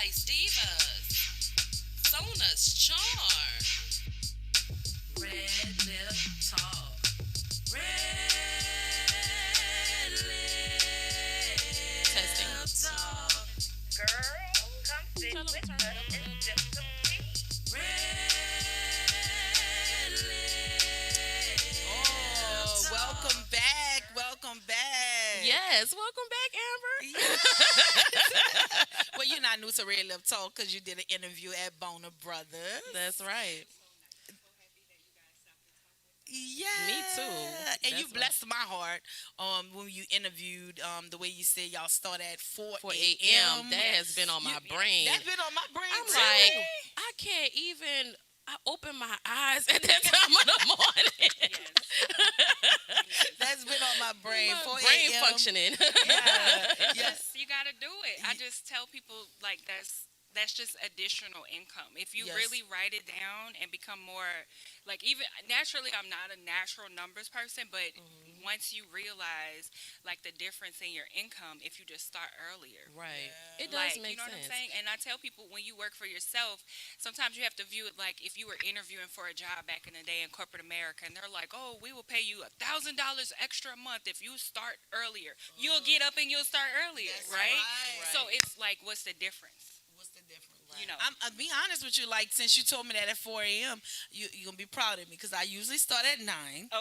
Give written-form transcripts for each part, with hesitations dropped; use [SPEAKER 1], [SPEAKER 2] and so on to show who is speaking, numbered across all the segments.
[SPEAKER 1] Spice Divas, Sona's Charm, Redlip Talk, Redlip Testing. Talk. Girl, come sit with us and sip some tea. Redlip.
[SPEAKER 2] Oh, welcome back. Welcome back.
[SPEAKER 1] Yes, welcome back, Amber.
[SPEAKER 2] Well, you're not new to Redlip Talk because you did an interview at Bona Brothers.
[SPEAKER 1] That's right.
[SPEAKER 2] Yeah.
[SPEAKER 1] Me too.
[SPEAKER 2] And you
[SPEAKER 1] That's
[SPEAKER 2] blessed my heart when you interviewed the way you said y'all start at 4
[SPEAKER 1] 4
[SPEAKER 2] a.m.
[SPEAKER 1] a.m. That has been on my brain.
[SPEAKER 2] That's been on my brain
[SPEAKER 1] I'm
[SPEAKER 2] too.
[SPEAKER 1] like, I can't even. I open my eyes at that time of the morning.
[SPEAKER 2] That's been on my brain.
[SPEAKER 1] My
[SPEAKER 2] 4
[SPEAKER 1] brain
[SPEAKER 2] a.m.
[SPEAKER 1] functioning.
[SPEAKER 2] Yeah.
[SPEAKER 3] Yes, you got to do it. I just tell people like that's just additional income. If you
[SPEAKER 2] Yes.
[SPEAKER 3] really write it down and become more like even naturally I'm not a natural numbers person, but once you realize like the difference in your income if you just start earlier.
[SPEAKER 1] Right.
[SPEAKER 2] Yeah.
[SPEAKER 1] It does
[SPEAKER 3] Like,
[SPEAKER 1] make
[SPEAKER 3] you know
[SPEAKER 1] sense.
[SPEAKER 3] what I'm saying? And I tell people when you work for yourself, sometimes you have to view it like if you were interviewing for a job back in the day in corporate America and they're like, oh, we will pay you $1,000 extra a month if you start earlier. You'll get up and you'll start earlier,
[SPEAKER 2] That's
[SPEAKER 3] right?
[SPEAKER 2] right.
[SPEAKER 3] So it's like, what's the difference?
[SPEAKER 2] What's the difference?
[SPEAKER 3] You know.
[SPEAKER 2] I'll be honest with you. Like, since you told me that at 4 a.m., you're going to be proud of me because I usually start at 9.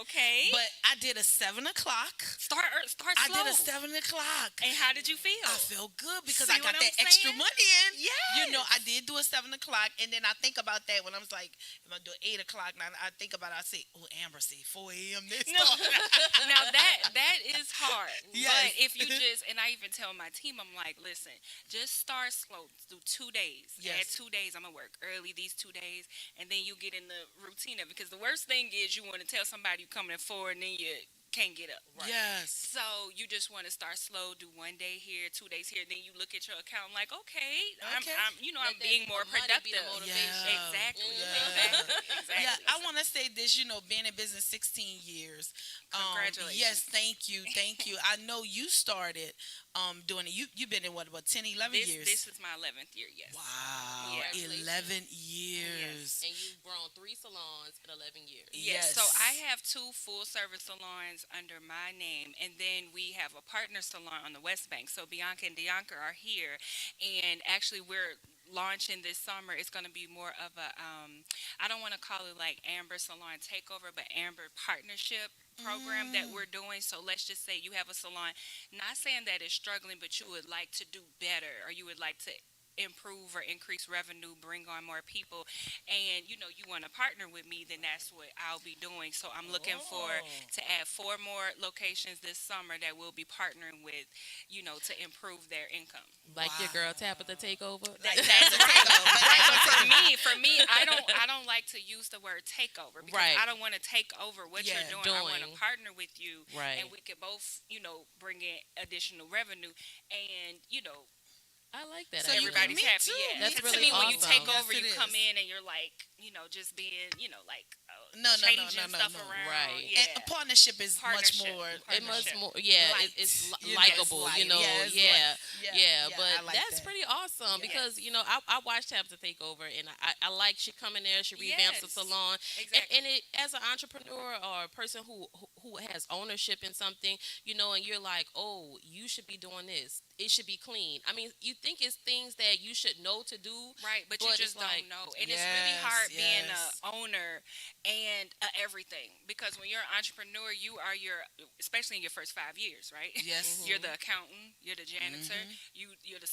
[SPEAKER 3] Okay.
[SPEAKER 2] But I did a 7 o'clock.
[SPEAKER 3] Start slow.
[SPEAKER 2] I did a 7 o'clock.
[SPEAKER 3] And how did you feel?
[SPEAKER 2] I felt good because
[SPEAKER 3] See
[SPEAKER 2] I got
[SPEAKER 3] what
[SPEAKER 2] that
[SPEAKER 3] I'm
[SPEAKER 2] extra
[SPEAKER 3] saying?
[SPEAKER 2] money in.
[SPEAKER 3] Yes.
[SPEAKER 2] You know, I did do a 7 o'clock, and then I think about that when I was like, if I do 8 o'clock, now I think about it, I say, oh, Amber, say 4 a.m. this
[SPEAKER 3] No.
[SPEAKER 2] time.
[SPEAKER 3] Now that is hard.
[SPEAKER 2] Yes.
[SPEAKER 3] But if you just and I even tell my team, I'm like, listen, just start slow. Do 2 days.
[SPEAKER 2] Yes.
[SPEAKER 3] At 2 days, I'm gonna work early these 2 days, and then you get in the routine of it. Because the worst thing is you want to tell somebody you coming at 4, and then you can't get up.
[SPEAKER 2] Yes.
[SPEAKER 3] So you just want to start slow, do 1 day here, 2 days here, then you look at your account like, okay, I'm
[SPEAKER 1] Let
[SPEAKER 3] being
[SPEAKER 1] that
[SPEAKER 3] more
[SPEAKER 1] money be the
[SPEAKER 3] productive.
[SPEAKER 1] motivation.
[SPEAKER 2] Yeah.
[SPEAKER 3] Exactly.
[SPEAKER 2] Yeah.
[SPEAKER 3] Exactly.
[SPEAKER 2] Yeah, I want to say this, being in business 16 years.
[SPEAKER 3] Congratulations.
[SPEAKER 2] Yes, thank you. Thank you. I know you started doing it. You've been in what, 10, 11 years?
[SPEAKER 3] This is my 11th year, yes.
[SPEAKER 2] Wow.
[SPEAKER 3] Yeah.
[SPEAKER 2] 11 years.
[SPEAKER 1] And you've grown 3 salons in 11 years.
[SPEAKER 3] Yes.
[SPEAKER 2] Yes.
[SPEAKER 3] So I have 2 full service salons under my name, and then we have a partner salon on the West Bank. So Bianca and Dianca are here, and actually we're launching this summer. It's going to be more of a I don't want to call it like Amber Salon Takeover, but Amber Partnership program that we're doing. So let's just say you have a salon, not saying that it's struggling, but you would like to do better, or you would like to improve or increase revenue, bring on more people, and you want to partner with me, then that's what I'll be doing. So I'm looking for to add 4 more locations this summer that we'll be partnering with, to improve their income.
[SPEAKER 1] Like your girl Tabitha Takeover.
[SPEAKER 3] That's right. Right. But for me, I don't like to use the word takeover because
[SPEAKER 1] Right.
[SPEAKER 3] I don't want to take over what
[SPEAKER 2] Yeah,
[SPEAKER 3] you're doing. I want to
[SPEAKER 1] doing.
[SPEAKER 3] partner with you,
[SPEAKER 1] Right.
[SPEAKER 3] and we could both, bring in additional revenue, and
[SPEAKER 1] I like that.
[SPEAKER 2] So you-
[SPEAKER 3] everybody's
[SPEAKER 2] me
[SPEAKER 3] happy.
[SPEAKER 2] too.
[SPEAKER 3] Yeah,
[SPEAKER 1] That's
[SPEAKER 3] to
[SPEAKER 1] really
[SPEAKER 3] me, when you
[SPEAKER 1] awesome.
[SPEAKER 3] take
[SPEAKER 2] Yes,
[SPEAKER 3] over,
[SPEAKER 2] it
[SPEAKER 3] you come
[SPEAKER 2] is.
[SPEAKER 3] in and you're like, just being, like
[SPEAKER 2] No,
[SPEAKER 3] changing
[SPEAKER 2] no,
[SPEAKER 3] stuff
[SPEAKER 2] no.
[SPEAKER 3] around.
[SPEAKER 1] Right.
[SPEAKER 3] Yeah.
[SPEAKER 2] And a partnership is
[SPEAKER 3] Partnership.
[SPEAKER 2] much more.
[SPEAKER 1] It must
[SPEAKER 3] Partnership.
[SPEAKER 1] more, yeah.
[SPEAKER 2] Light.
[SPEAKER 1] It's
[SPEAKER 2] You know,
[SPEAKER 1] likable,
[SPEAKER 2] it's
[SPEAKER 1] you
[SPEAKER 2] light.
[SPEAKER 1] know.
[SPEAKER 2] Yeah, it's
[SPEAKER 1] Yeah,
[SPEAKER 2] light.
[SPEAKER 1] yeah,
[SPEAKER 2] I
[SPEAKER 1] but
[SPEAKER 2] like
[SPEAKER 1] that's
[SPEAKER 2] that.
[SPEAKER 1] pretty awesome
[SPEAKER 3] Yes.
[SPEAKER 1] because I watched Tabitha Takeover, and I like she come in there, she revamps the
[SPEAKER 3] Yes.
[SPEAKER 1] salon,
[SPEAKER 3] Exactly.
[SPEAKER 1] and it as an entrepreneur or a person who has ownership in something, and you're like, oh, you should be doing this. It should be clean. I mean, you think it's things that you should know to do,
[SPEAKER 3] Right, but you
[SPEAKER 1] But
[SPEAKER 3] just
[SPEAKER 1] it's like-
[SPEAKER 3] don't know. And it's really hard being
[SPEAKER 2] yes.
[SPEAKER 3] a owner and everything. Because when you're an entrepreneur, you are especially in your first 5 years, right?
[SPEAKER 2] Yes.
[SPEAKER 3] You're the accountant, you're the janitor, you're the,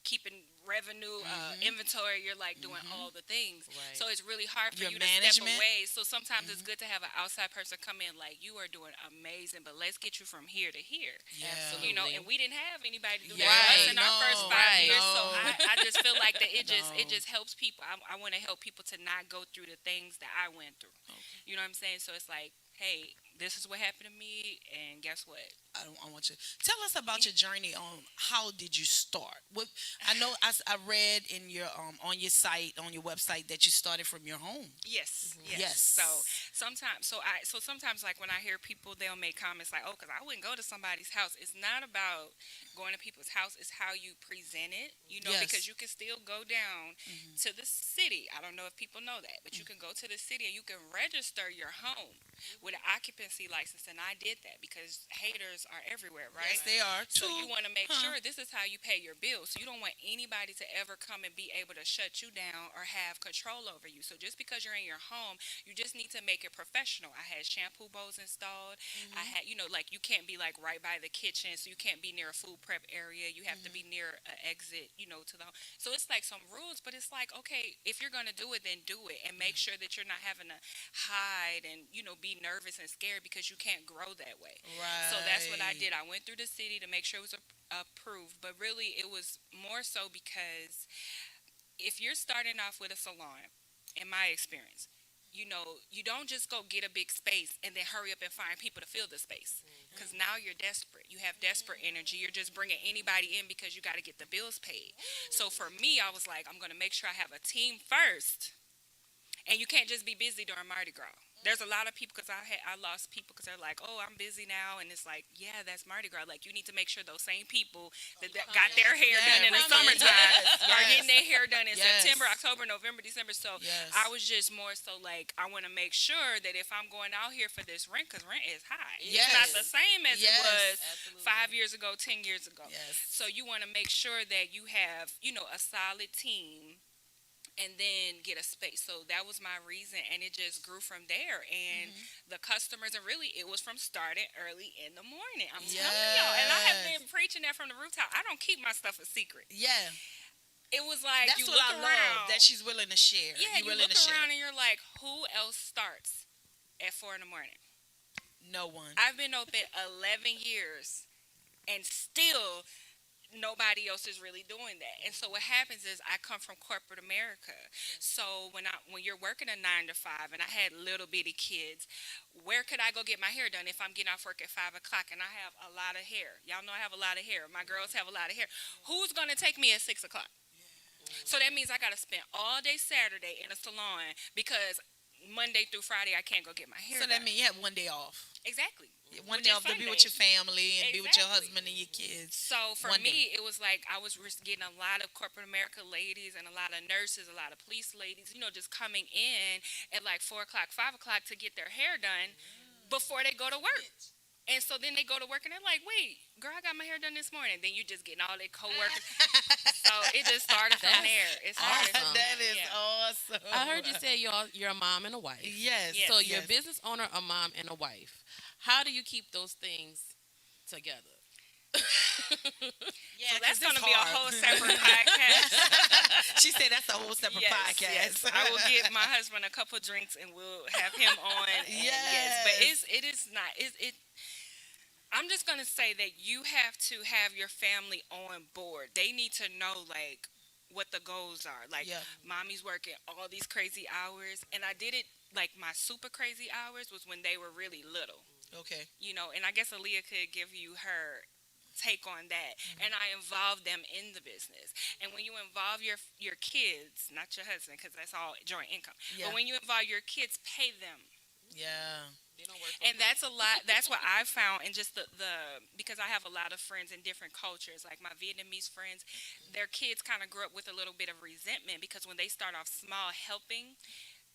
[SPEAKER 3] keeping revenue, inventory, you're like doing all the things.
[SPEAKER 1] Right.
[SPEAKER 3] So it's really hard for
[SPEAKER 2] Your
[SPEAKER 3] you to step
[SPEAKER 2] management.
[SPEAKER 3] away. So sometimes it's good to have an outside person come in like, you are doing amazing, but let's get you from here to here.
[SPEAKER 2] Yeah.
[SPEAKER 1] Absolutely.
[SPEAKER 3] And we didn't have anybody do
[SPEAKER 2] Yeah,
[SPEAKER 3] that for us in our
[SPEAKER 2] no,
[SPEAKER 3] first 5
[SPEAKER 1] right.
[SPEAKER 3] years. So
[SPEAKER 2] no.
[SPEAKER 3] I just feel like that it
[SPEAKER 2] No.
[SPEAKER 3] just helps people. I want to help people to not go through the things that I went through. You know what I'm saying? So it's like, hey, this is what happened to me, and guess what?
[SPEAKER 2] I want you tell us about your journey on how did you start. What I know, I read in your on your site, on your website, that you started from your home.
[SPEAKER 3] Yes, yes. So
[SPEAKER 2] Yes.
[SPEAKER 3] sometimes like when I hear people, they'll make comments like, "Oh, because I wouldn't go to somebody's house." It's not about going to people's house; it's how you present it. Because
[SPEAKER 2] Yes.
[SPEAKER 3] you can still go down
[SPEAKER 2] Hmm.
[SPEAKER 3] to the city. I don't know if people know that, but you can go to the city and you can register your home with an occupancy license. And I did that because haters are everywhere, right?
[SPEAKER 2] Yes, they are.
[SPEAKER 3] So
[SPEAKER 2] True.
[SPEAKER 3] you want to make
[SPEAKER 2] Huh.
[SPEAKER 3] sure this is how you pay your bills. So you don't want anybody to ever come and be able to shut you down or have control over you. So just because you're in your home, you just need to make it professional. I had shampoo bowls installed. I
[SPEAKER 2] Hmm.
[SPEAKER 3] had, like you can't be like right by the kitchen, so you can't be near a food prep area. You have to
[SPEAKER 2] Hmm.
[SPEAKER 3] be near an exit, to the home. So it's like some rules, but it's like, okay, if you're gonna do it, then do it, and make sure that you're not having to hide and be nervous and scared because you can't grow that way. So that's what I
[SPEAKER 2] Right.
[SPEAKER 3] did. I went through the city to make sure it was approved, but really it was more so because if you're starting off with a salon, in my experience, you don't just go get a big space and then hurry up and find people to fill the space. Because now you're desperate. You have desperate energy. You're just bringing anybody in because you got to get the bills paid. So for me, I was like, I'm going to make sure I have a team first. And you can't just be busy during Mardi Gras. There's a lot of people because I lost people because they're like, oh, I'm busy now, and it's like, yeah, that's Mardi Gras. Like you need to make sure those same people that got their hair done
[SPEAKER 2] Yeah,
[SPEAKER 3] in the
[SPEAKER 2] Remy,
[SPEAKER 3] summertime
[SPEAKER 2] yes,
[SPEAKER 3] are
[SPEAKER 2] yes,
[SPEAKER 3] getting their hair done in
[SPEAKER 2] yes,
[SPEAKER 3] September, October, November, December. So I
[SPEAKER 2] yes,
[SPEAKER 3] was just more so like I want to make sure that if I'm going out here for this rent, because rent is high,
[SPEAKER 1] It
[SPEAKER 3] it's not the
[SPEAKER 2] yes,
[SPEAKER 1] is.
[SPEAKER 3] same as it was
[SPEAKER 2] yes,
[SPEAKER 1] Absolutely.
[SPEAKER 3] 5 years ago, 10 years ago.
[SPEAKER 2] yes.
[SPEAKER 3] So you want to make sure that you have a solid team and then get a space. So that was my reason, and it just grew from there. And
[SPEAKER 2] Hmm.
[SPEAKER 3] the customers, and really, it was from starting early in the morning. I'm telling y'all, and I have
[SPEAKER 2] Yes.
[SPEAKER 3] been preaching that from the rooftop. I don't keep my stuff a secret.
[SPEAKER 2] Yeah.
[SPEAKER 3] It was like
[SPEAKER 2] That's
[SPEAKER 3] you
[SPEAKER 2] what
[SPEAKER 3] look
[SPEAKER 2] I love. That
[SPEAKER 3] around,
[SPEAKER 2] she's willing to share.
[SPEAKER 3] yeah,
[SPEAKER 2] You
[SPEAKER 3] you
[SPEAKER 2] willing
[SPEAKER 3] look
[SPEAKER 2] to share.
[SPEAKER 3] around, and you're like, who else starts at 4 in the morning?
[SPEAKER 2] No one.
[SPEAKER 3] I've been open 11 years, and still nobody else is really doing that. And so what happens is I come from corporate America. So when you're working a 9 to 5 and I had little bitty kids, where could I go get my hair done if I'm getting off work at 5 o'clock and I have a lot of hair? Y'all know I have a lot of hair. My girls have a lot of hair. Who's gonna take me at 6 o'clock? So that means I gotta spend all day Saturday in a salon because Monday through Friday I can't go get my hair
[SPEAKER 2] So that
[SPEAKER 3] done.
[SPEAKER 2] means you have one day off.
[SPEAKER 3] Exactly.
[SPEAKER 2] One
[SPEAKER 3] Which
[SPEAKER 2] day
[SPEAKER 3] is
[SPEAKER 2] off to be
[SPEAKER 3] Sunday.
[SPEAKER 2] with your family and be with your
[SPEAKER 3] Exactly.
[SPEAKER 2] husband and your kids.
[SPEAKER 3] So for
[SPEAKER 2] One day.
[SPEAKER 3] me, it was like I was getting a lot of corporate America ladies and a lot of nurses, a lot of police ladies, just coming in at like 4 o'clock, 5 o'clock to get their hair done before they go to work. And so then they go to work and they're like, wait, girl, I got my hair done this morning. Then you just getting all their coworkers. So it just started from
[SPEAKER 1] That's
[SPEAKER 3] there. It started from
[SPEAKER 1] awesome.
[SPEAKER 2] That
[SPEAKER 3] there.
[SPEAKER 2] is
[SPEAKER 3] Yeah.
[SPEAKER 2] awesome.
[SPEAKER 1] I heard you say you're a mom and a wife.
[SPEAKER 2] Yes.
[SPEAKER 3] Yes.
[SPEAKER 1] So you're a
[SPEAKER 2] Yes.
[SPEAKER 1] business owner, a mom, and a wife. How do you keep those things together?
[SPEAKER 2] Yeah,
[SPEAKER 3] So
[SPEAKER 2] 'cause
[SPEAKER 3] that's
[SPEAKER 2] it's
[SPEAKER 3] going to be a
[SPEAKER 2] hard.
[SPEAKER 3] whole separate podcast.
[SPEAKER 2] She said that's a whole separate
[SPEAKER 3] Yes,
[SPEAKER 2] podcast.
[SPEAKER 3] yes. I will get my husband a couple drinks and we'll have him on. And yes, but
[SPEAKER 2] Yes.
[SPEAKER 3] it is not. I'm just gonna say that you have to have your family on board. They need to know like what the goals are. Like
[SPEAKER 2] Yeah.
[SPEAKER 3] mommy's working all these crazy hours, and I did it like my super crazy hours was when they were really little.
[SPEAKER 2] Okay.
[SPEAKER 3] And I guess Aaliyah could give you her take on that, and I involve them in the business. And when you involve your kids, not your husband because that's all joint income,
[SPEAKER 2] Yeah.
[SPEAKER 3] but when you involve your kids, pay them.
[SPEAKER 2] Yeah.
[SPEAKER 1] They don't work for
[SPEAKER 3] And
[SPEAKER 1] free.
[SPEAKER 3] that's a lot. That's what I found, and just the because I have a lot of friends in different cultures. Like my Vietnamese friends, their kids kind of grew up with a little bit of resentment because when they start off small helping,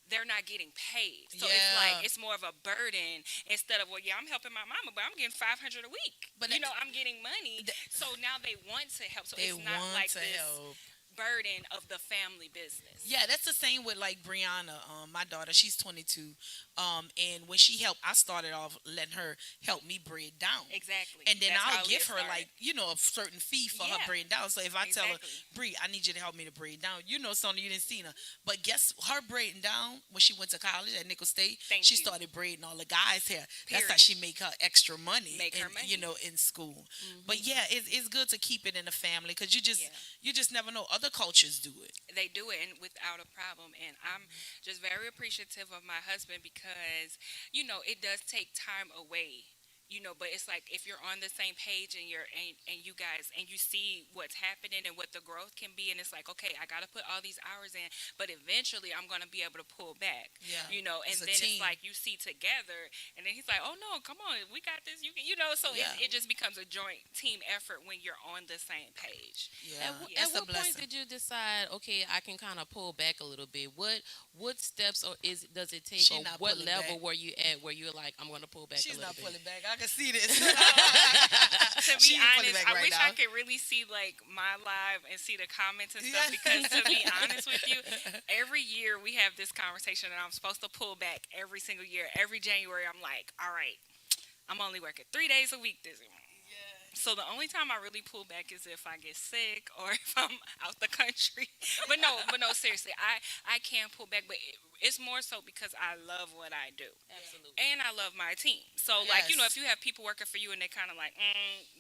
[SPEAKER 3] they're not getting paid. So it's
[SPEAKER 2] Yeah.
[SPEAKER 3] like it's more of a burden instead of, well, yeah, I'm helping my mama, but I'm getting 500 a week.
[SPEAKER 2] But
[SPEAKER 3] I'm getting money. So now they want to help. So
[SPEAKER 2] They
[SPEAKER 3] it's not
[SPEAKER 2] want
[SPEAKER 3] like
[SPEAKER 2] to
[SPEAKER 3] this
[SPEAKER 2] help.
[SPEAKER 3] burden of the family business.
[SPEAKER 2] Yeah, that's the same with like Brianna, my daughter. She's 22, and when she helped, I started off letting her help me braid down,
[SPEAKER 3] Exactly.
[SPEAKER 2] and then
[SPEAKER 3] That's how
[SPEAKER 2] I'll give
[SPEAKER 3] Aaliyah
[SPEAKER 2] her
[SPEAKER 3] started.
[SPEAKER 2] like a certain fee for her
[SPEAKER 3] Yeah.
[SPEAKER 2] braid down. So if I tell her,
[SPEAKER 3] Exactly.
[SPEAKER 2] Bree, I need you to help me to braid down, Sonia, you didn't see her, but guess her braiding down when she went to college at Nickel State,
[SPEAKER 3] Thank
[SPEAKER 2] she
[SPEAKER 3] you.
[SPEAKER 2] started braiding all the guys' hair. That's how
[SPEAKER 3] Period.
[SPEAKER 2] she make her extra money,
[SPEAKER 3] Make her money.
[SPEAKER 2] in school. But yeah, it's good to keep it in the family because you just
[SPEAKER 3] Yeah.
[SPEAKER 2] you just never know. Other other cultures do it.
[SPEAKER 3] They do it and without a problem, and I'm just very appreciative of my husband because it does take time away. But it's like if you're on the same page and and you guys and you see what's happening and what the growth can be, and it's like, okay, I got to put all these hours in, but eventually I'm going to be able to pull back.
[SPEAKER 2] Yeah,
[SPEAKER 3] And
[SPEAKER 2] it's a
[SPEAKER 3] then it's
[SPEAKER 2] team.
[SPEAKER 3] like you see together, and then he's like, oh no, come on, we got this, you can, so
[SPEAKER 2] Yeah,
[SPEAKER 3] it just becomes a joint team effort when you're on the same page.
[SPEAKER 2] yeah,
[SPEAKER 1] At
[SPEAKER 2] it's a
[SPEAKER 1] what point
[SPEAKER 2] blessing.
[SPEAKER 1] did you decide? Okay, I can kind of pull back a little bit. What steps or does it take,
[SPEAKER 2] She
[SPEAKER 1] or
[SPEAKER 2] not
[SPEAKER 1] what
[SPEAKER 2] pulling
[SPEAKER 1] level
[SPEAKER 2] back.
[SPEAKER 1] were you at where you're like, I'm gonna pull back a
[SPEAKER 2] She's
[SPEAKER 1] little
[SPEAKER 2] not
[SPEAKER 1] bit?
[SPEAKER 2] pulling back. I can see this.
[SPEAKER 3] To be
[SPEAKER 2] She ain't pulling
[SPEAKER 3] honest,
[SPEAKER 2] back
[SPEAKER 3] I
[SPEAKER 2] right
[SPEAKER 3] wish
[SPEAKER 2] now.
[SPEAKER 3] I could really see like my live and see the comments and stuff
[SPEAKER 2] Yeah.
[SPEAKER 3] because to be honest with you, every year we have this conversation and I'm supposed to pull back every single year. Every January I'm like, all right, I'm only working 3 days a week this year. So the only time I really pull back is if I get sick or if I'm out the country. But no, seriously, I can pull back, but it's more so because I love what I do
[SPEAKER 1] Absolutely.
[SPEAKER 3] and I love my team. So like
[SPEAKER 2] Yes.
[SPEAKER 3] if you have people working for you and they kind of like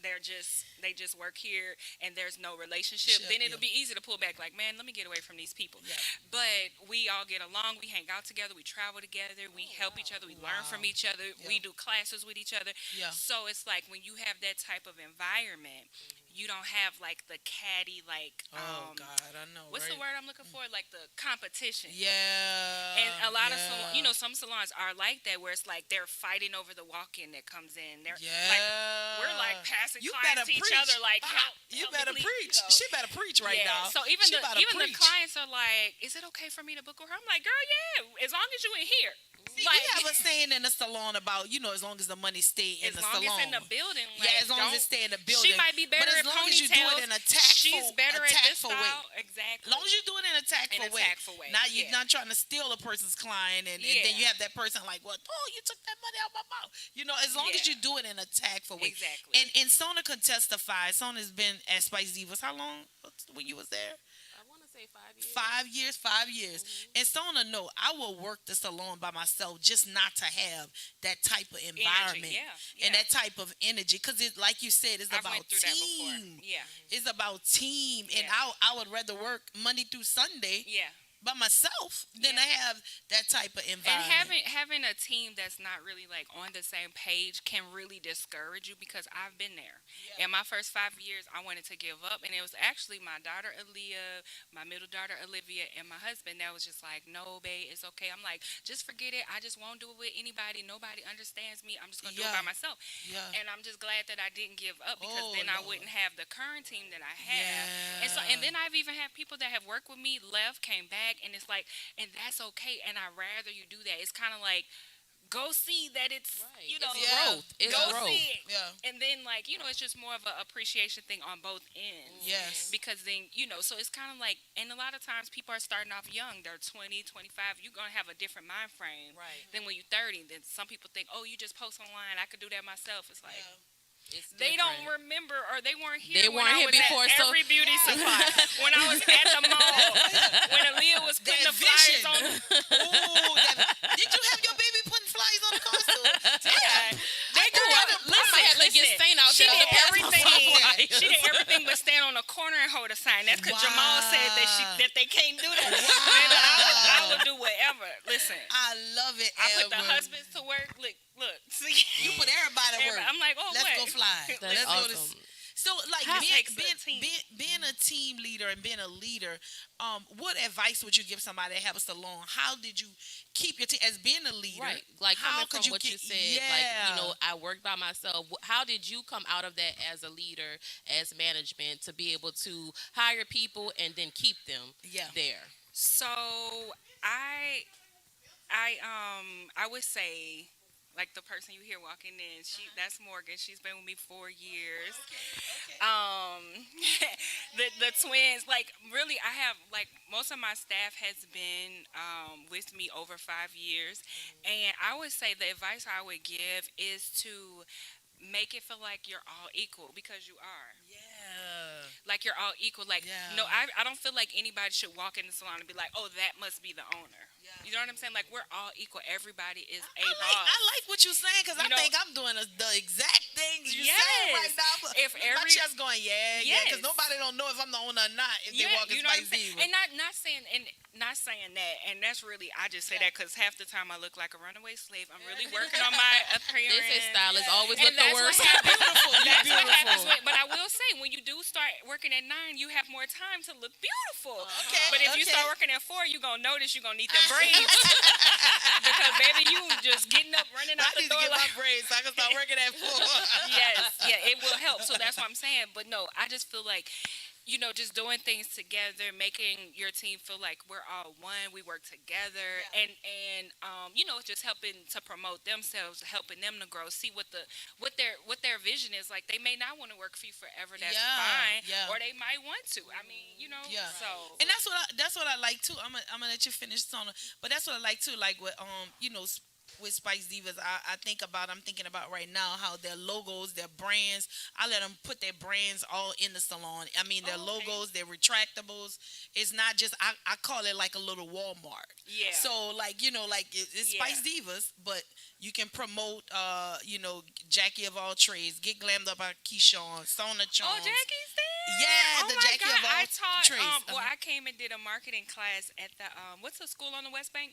[SPEAKER 3] they just work here and there's no relationship,
[SPEAKER 2] Sure,
[SPEAKER 3] then it'll
[SPEAKER 2] yeah.
[SPEAKER 3] be easy to pull back. Like man, let me get away from these people.
[SPEAKER 2] Yeah.
[SPEAKER 3] But we all get along. We hang out together. We travel together. We help each other. We learn from
[SPEAKER 2] Wow.
[SPEAKER 3] each other.
[SPEAKER 2] Yeah.
[SPEAKER 3] We do classes with each other.
[SPEAKER 2] Yeah.
[SPEAKER 3] So it's like when you have that type of environment, you don't have like the catty like
[SPEAKER 2] Oh God, I know.
[SPEAKER 3] what's
[SPEAKER 2] right?
[SPEAKER 3] the word I'm looking for? Like the competition.
[SPEAKER 2] Yeah.
[SPEAKER 3] And a lot of
[SPEAKER 2] yeah.
[SPEAKER 3] some salons are like that, where it's like they're fighting over the walk-in that comes in. They're
[SPEAKER 2] Yeah.
[SPEAKER 3] like we're like passing
[SPEAKER 2] You
[SPEAKER 3] clients
[SPEAKER 2] better
[SPEAKER 3] to each
[SPEAKER 2] preach.
[SPEAKER 3] other, like
[SPEAKER 2] You
[SPEAKER 3] help me
[SPEAKER 2] better
[SPEAKER 3] please,
[SPEAKER 2] preach. She better preach right
[SPEAKER 3] yeah.
[SPEAKER 2] now.
[SPEAKER 3] So even
[SPEAKER 2] She better
[SPEAKER 3] the
[SPEAKER 2] preach.
[SPEAKER 3] clients are like, "Is it okay for me to book with her?" I'm like, "Girl, yeah, as long as you in here."
[SPEAKER 2] See,
[SPEAKER 3] Like,
[SPEAKER 2] we have a saying in the salon about as long as the money stay in
[SPEAKER 3] as
[SPEAKER 2] the
[SPEAKER 3] long as
[SPEAKER 2] salon.
[SPEAKER 3] it's in the building,
[SPEAKER 2] Yeah,
[SPEAKER 3] like,
[SPEAKER 2] as long as it
[SPEAKER 3] don't-
[SPEAKER 2] stay in the building.
[SPEAKER 3] She might be better
[SPEAKER 2] but as
[SPEAKER 3] at
[SPEAKER 2] long as you do
[SPEAKER 3] ponytails.
[SPEAKER 2] it in a tactful,
[SPEAKER 3] She's better at this
[SPEAKER 2] way.
[SPEAKER 3] style. Exactly.
[SPEAKER 2] As long as you do it in a tactful
[SPEAKER 3] In a
[SPEAKER 2] way.
[SPEAKER 3] tactful way,
[SPEAKER 2] Not you
[SPEAKER 3] yeah.
[SPEAKER 2] not trying to steal a person's client and then
[SPEAKER 3] Yeah.
[SPEAKER 2] you have that person like, well, oh, you took that money out my mouth. As long as
[SPEAKER 3] Yeah.
[SPEAKER 2] you do it in a tactful way.
[SPEAKER 3] Exactly.
[SPEAKER 2] And Sona could testify. Sona's been at Spice Divas how long when you was there?
[SPEAKER 1] I want to say 5 years.
[SPEAKER 2] 5 years, 5 years. And Sona, no, I will work the salon by myself just not to have that type of environment
[SPEAKER 3] yeah.
[SPEAKER 2] and that type of energy. Because it, like you said, it's
[SPEAKER 3] I've
[SPEAKER 2] about
[SPEAKER 3] went through that before.
[SPEAKER 2] team.
[SPEAKER 3] Yeah.
[SPEAKER 2] It's about team. And
[SPEAKER 3] Yeah.
[SPEAKER 2] I would rather work Monday through Sunday
[SPEAKER 3] Yeah.
[SPEAKER 2] by myself than to
[SPEAKER 3] Yeah.
[SPEAKER 2] have that type of
[SPEAKER 3] And
[SPEAKER 2] environment.
[SPEAKER 3] having a team that's not really like on the same page can really discourage you because I've been there. In my first 5 years, I wanted to give up, and it was actually my daughter Aaliyah, my middle daughter Olivia, and my husband that was just like, "No, babe, it's okay." I'm like, "Just forget it. I just won't do it with anybody. Nobody understands me. I'm just gonna do it by myself."
[SPEAKER 2] Yeah.
[SPEAKER 3] And I'm just glad that I didn't give up because
[SPEAKER 2] Oh,
[SPEAKER 3] then I
[SPEAKER 2] Lord.
[SPEAKER 3] wouldn't have the current team that I have.
[SPEAKER 2] Yeah.
[SPEAKER 3] And then I've even had people that have worked with me left, came back, and it's like, and that's okay. And I rather you do that. It's kind of like go see that it's
[SPEAKER 1] Right.
[SPEAKER 3] you know
[SPEAKER 1] It's
[SPEAKER 2] Yeah.
[SPEAKER 1] growth. It's
[SPEAKER 3] go
[SPEAKER 1] growth.
[SPEAKER 3] see it.
[SPEAKER 2] Yeah.
[SPEAKER 3] And then like it's just more of an appreciation thing on both ends.
[SPEAKER 2] Yes.
[SPEAKER 3] Because then so it's kind of like, and a lot of times people are starting off young. They're 20, 25. You're gonna have a different mind frame
[SPEAKER 1] Right.
[SPEAKER 3] than when you're 30. Then some people think, oh, you just post online. I could do that myself. It's like.
[SPEAKER 1] It's
[SPEAKER 3] They don't
[SPEAKER 1] different.
[SPEAKER 3] remember, or they weren't here.
[SPEAKER 1] They
[SPEAKER 3] when
[SPEAKER 1] weren't
[SPEAKER 3] I
[SPEAKER 1] here
[SPEAKER 3] was
[SPEAKER 1] before,
[SPEAKER 3] At
[SPEAKER 1] so-
[SPEAKER 3] every beauty supply. When I was at the mall. When Aaliyah was putting the
[SPEAKER 2] That
[SPEAKER 3] flyers
[SPEAKER 2] vision.
[SPEAKER 3] on.
[SPEAKER 2] Ooh, did you have your baby putting flyers on the costume?
[SPEAKER 3] Yeah. They grew
[SPEAKER 1] Ooh,
[SPEAKER 3] up.
[SPEAKER 1] I might have to get Saint out
[SPEAKER 3] She
[SPEAKER 1] there
[SPEAKER 3] did
[SPEAKER 1] to pass my
[SPEAKER 3] everything.
[SPEAKER 1] flyers.
[SPEAKER 3] She did everything but stand on a corner and hold a sign. That's because Jamal said that they can't do that. Baby, I would do whatever. Listen,
[SPEAKER 2] I love it.
[SPEAKER 3] I put the
[SPEAKER 2] Edward.
[SPEAKER 3] husbands to work. Look. See,
[SPEAKER 2] You put everybody to work.
[SPEAKER 3] I'm like, oh,
[SPEAKER 2] Let's
[SPEAKER 3] what?
[SPEAKER 2] go fly.
[SPEAKER 1] That's
[SPEAKER 2] Let's go to
[SPEAKER 1] awesome.
[SPEAKER 2] So, like
[SPEAKER 3] How takes a team.
[SPEAKER 2] being a team leader and being a leader, what advice would you give somebody that have a salon? How did you keep your team as being a leader?
[SPEAKER 1] Right. Like
[SPEAKER 2] how
[SPEAKER 1] coming
[SPEAKER 2] could
[SPEAKER 1] from what you said, like, I worked by myself. How did you come out of that as a leader, as management, to be able to hire people and then keep them
[SPEAKER 2] yeah,
[SPEAKER 1] there?
[SPEAKER 3] So I would say, like the person you hear walking in, that's Morgan. She's been with me 4 years.
[SPEAKER 2] okay.
[SPEAKER 3] The twins, like really, I have like most of my staff has been with me over 5 years, and I would say the advice I would give is to make it feel like you're all equal because you are.
[SPEAKER 2] Yeah.
[SPEAKER 3] Like you're all equal. Like
[SPEAKER 2] Yeah.
[SPEAKER 3] no, I don't feel like anybody should walk in the salon and be like, oh, that must be the owner. You know what I'm saying? Like we're all equal. Everybody is a
[SPEAKER 2] I
[SPEAKER 3] boss.
[SPEAKER 2] like what you're saying because I
[SPEAKER 3] You know-
[SPEAKER 2] think I'm doing the exact things you're
[SPEAKER 3] Yes.
[SPEAKER 2] saying right now. But
[SPEAKER 3] If
[SPEAKER 2] my
[SPEAKER 3] every-
[SPEAKER 2] chest going, yeah, because
[SPEAKER 3] Yes.
[SPEAKER 2] nobody don't know if I'm the owner or not if they
[SPEAKER 3] Yeah,
[SPEAKER 2] walk in
[SPEAKER 3] you know what I'm
[SPEAKER 2] Spice
[SPEAKER 3] saying?
[SPEAKER 2] Diva.
[SPEAKER 3] And not saying that, and that's really I just say that because half the time I look like a runaway slave. I'm really working on my appearance.
[SPEAKER 1] This is stylist always
[SPEAKER 3] And
[SPEAKER 1] look the
[SPEAKER 3] that's what
[SPEAKER 1] worst.
[SPEAKER 3] happens.
[SPEAKER 2] Beautiful, you're
[SPEAKER 3] That's what happens.
[SPEAKER 2] beautiful.
[SPEAKER 3] But I will say, when you do start working at 9, you have more time to look beautiful.
[SPEAKER 2] Okay,
[SPEAKER 3] But if you
[SPEAKER 2] okay.
[SPEAKER 3] start working at 4, you're gonna notice you're gonna need them braids because baby, you just getting up, running
[SPEAKER 2] I
[SPEAKER 3] out the
[SPEAKER 2] need to
[SPEAKER 3] door
[SPEAKER 2] get my
[SPEAKER 3] like.
[SPEAKER 2] braids so I can start working at 4.
[SPEAKER 3] Yes, yeah, it will help. So that's what I'm saying. But no, I just feel like, just doing things together, making your team feel like we're all one. We work together, and just helping to promote themselves, helping them to grow. See what their vision is. Like they may not want to work for you forever. That's fine.
[SPEAKER 2] yeah.
[SPEAKER 3] Or they might want to. I mean,
[SPEAKER 2] Yeah.
[SPEAKER 3] So
[SPEAKER 2] And that's what I like too. I'm gonna let you finish, Sona. But that's what I like too. Like with Spice Divas, I'm thinking about right now how their logos, their brands. I let them put their brands all in the salon. I mean, their logos, their retractables. It's not just I call it like a little Walmart.
[SPEAKER 3] yeah.
[SPEAKER 2] So it's Spice Divas, but you can promote Jackie of all trades, get glammed up by Keyshawn, Sona Charms.
[SPEAKER 3] Jackie's there.
[SPEAKER 2] Yeah,
[SPEAKER 3] Oh
[SPEAKER 2] the
[SPEAKER 3] my
[SPEAKER 2] Jackie
[SPEAKER 3] God.
[SPEAKER 2] of all
[SPEAKER 3] I taught.
[SPEAKER 2] trades.
[SPEAKER 3] I came and did a marketing class at the what's the school on the West Bank?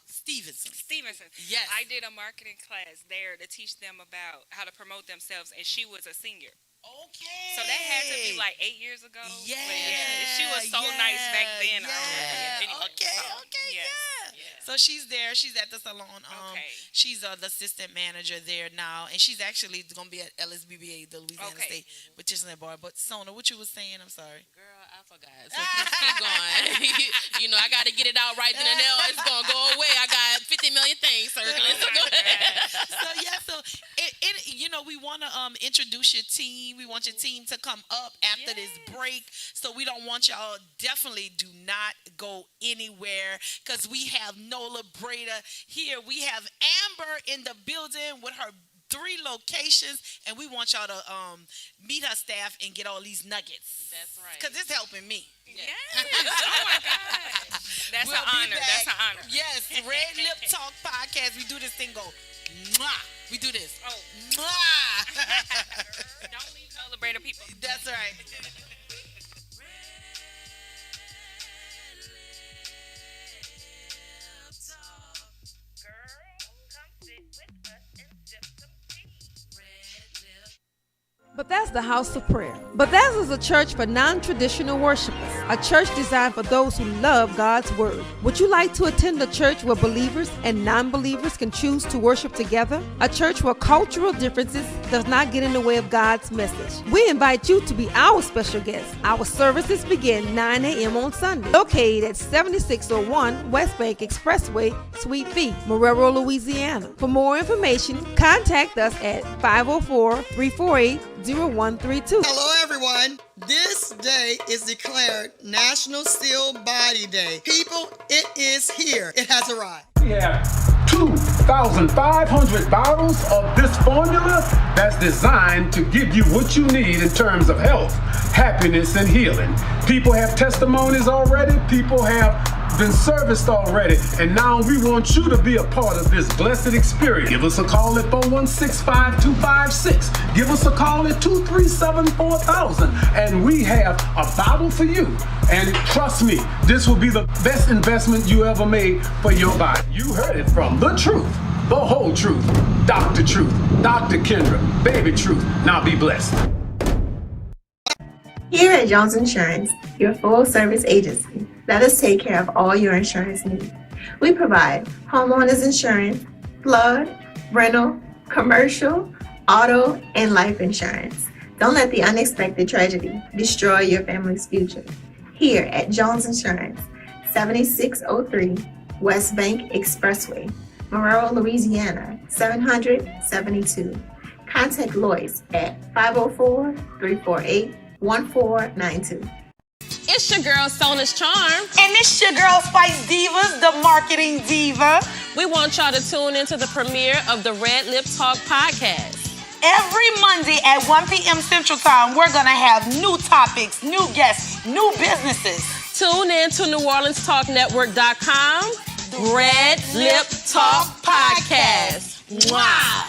[SPEAKER 2] Stevenson.
[SPEAKER 3] Stevenson.
[SPEAKER 2] Yes.
[SPEAKER 3] I did a marketing class there to teach them about how to promote themselves, and she was a senior.
[SPEAKER 2] Okay.
[SPEAKER 3] So that had to be like 8 years ago.
[SPEAKER 2] Yeah.
[SPEAKER 3] But she was so nice back then.
[SPEAKER 2] Yeah.
[SPEAKER 3] Anyway,
[SPEAKER 2] Okay.
[SPEAKER 3] so,
[SPEAKER 2] Okay.
[SPEAKER 3] yes,
[SPEAKER 2] Yeah.
[SPEAKER 3] yes.
[SPEAKER 2] So she's there. She's at the salon.
[SPEAKER 3] Okay.
[SPEAKER 2] She's the assistant manager there now, and she's actually going to be at LSBBA, the Louisiana
[SPEAKER 3] Okay.
[SPEAKER 2] State Petitioning Bar. But Sona, what you was saying? I'm sorry.
[SPEAKER 1] Girl, I forgot. So keep going. I got to get it out right then and there. It's gonna go away. I got 50 million things circling. So go ahead.
[SPEAKER 2] So we want to introduce your team. We want your team to come up after this break. So we don't want y'all, definitely do not go anywhere because we have Nola Breda here. We have Amber in the building with her 3 locations, and we want y'all to meet her staff and get all these nuggets.
[SPEAKER 1] That's right.
[SPEAKER 2] Because it's helping me.
[SPEAKER 3] Yes. Oh my God. That's
[SPEAKER 2] We'll
[SPEAKER 3] an
[SPEAKER 2] be
[SPEAKER 3] honor.
[SPEAKER 2] back.
[SPEAKER 3] That's an honor.
[SPEAKER 2] Yes, Redlip Talk podcast. We do this thing go, mwah. We do this.
[SPEAKER 3] Oh.
[SPEAKER 2] Mwah.
[SPEAKER 3] Don't leave no Liberator people.
[SPEAKER 2] That's right.
[SPEAKER 4] Bethesda House of Prayer. Bethesda is a church for non-traditional worshipers, a church designed for those who love God's Word. Would you like to attend a church where believers and non-believers can choose to worship together? A church where cultural differences does not get in the way of God's message. We invite you to be our special guest. Our services begin 9 a.m. on Sunday, located at 7601 West Bank Expressway, Suite B, Marrero, Louisiana. For more information, contact us at 504-348-0132.
[SPEAKER 5] Hello, everyone. This day is declared National Still Body Day. People, it is here. It has arrived.
[SPEAKER 6] We have 2,500 bottles of this formula that's designed to give you what you need in terms of health, happiness, and healing. People have testimonies already. People have been serviced already. And now we want you to be a part of this blessed experience. Give us a call at 416-5256. Give us a call at 237-4000. And we have a bottle for you. And trust me, this will be the best investment you ever made for your body. You heard it from the truth, the whole truth, Dr. Truth, Dr. Kendra, Baby Truth. Now be blessed.
[SPEAKER 7] Here at Jones Insurance, your full-service agency, let us take care of all your insurance needs. We provide homeowners insurance, flood, rental, commercial, auto, and life insurance. Don't let the unexpected tragedy destroy your family's future. Here at Jones Insurance, 7603 West Bank Expressway, Marrero, Louisiana, 772. Contact Lois at 504-348-1492.
[SPEAKER 8] It's your girl, Sona's Charm.
[SPEAKER 9] And it's your girl, Spice Divas, the marketing diva.
[SPEAKER 8] We want y'all to tune into the premiere of the Redlip Talk podcast.
[SPEAKER 9] Every Monday at 1 p.m. Central Time, we're going to have new topics, new guests, new businesses.
[SPEAKER 8] Tune in to NewOrleansTalkNetwork.com. Red Lip Talk Podcast. Wow.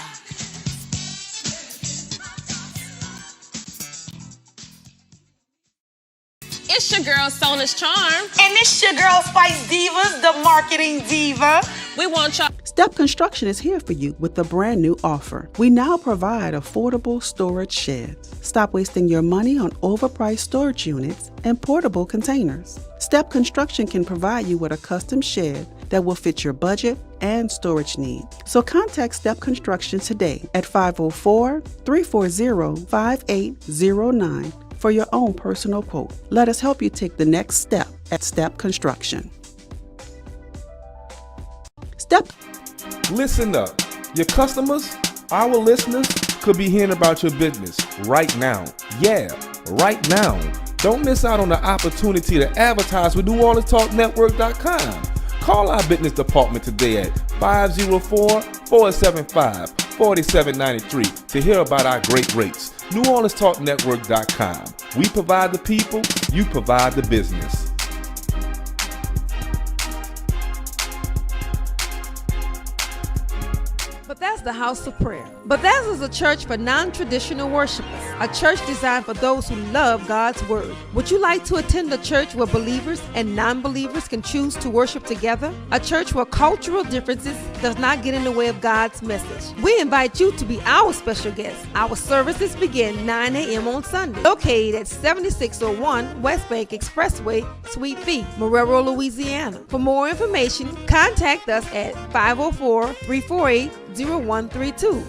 [SPEAKER 8] It's your girl, Sona's Charm.
[SPEAKER 9] And it's your girl, Spice Divas, the marketing diva.
[SPEAKER 8] We want y'all.
[SPEAKER 10] Step Construction is here for you with a brand new offer. We now provide affordable storage sheds. Stop wasting your money on overpriced storage units and portable containers. Step Construction can provide you with a custom shed that will fit your budget and storage needs. So contact Step Construction today at 504-340-5809 for your own personal quote. Let us help you take the next step at Step Construction. Step.
[SPEAKER 11] Listen up. Your customers, our listeners, could be hearing about your business right now. Yeah, right now. Don't miss out on the opportunity to advertise with NewOrleansTalkNetwork.com. Call our business department today at 504-475-4793 to hear about our great rates. NewOrleansTalkNetwork.com. We provide the people, you provide the business.
[SPEAKER 4] Bethesda House of Prayer. Bethesda is a church for non-traditional worshipers, a church designed for those who love God's Word. Would you like to attend a church where believers and non-believers can choose to worship together? A church where cultural differences does not get in the way of God's message. We invite you to be our special guest. Our services begin 9 a.m. on Sunday, located at 7601 West Bank Expressway, Suite B, Marrero, Louisiana. For more information, contact us at 504-348-0132.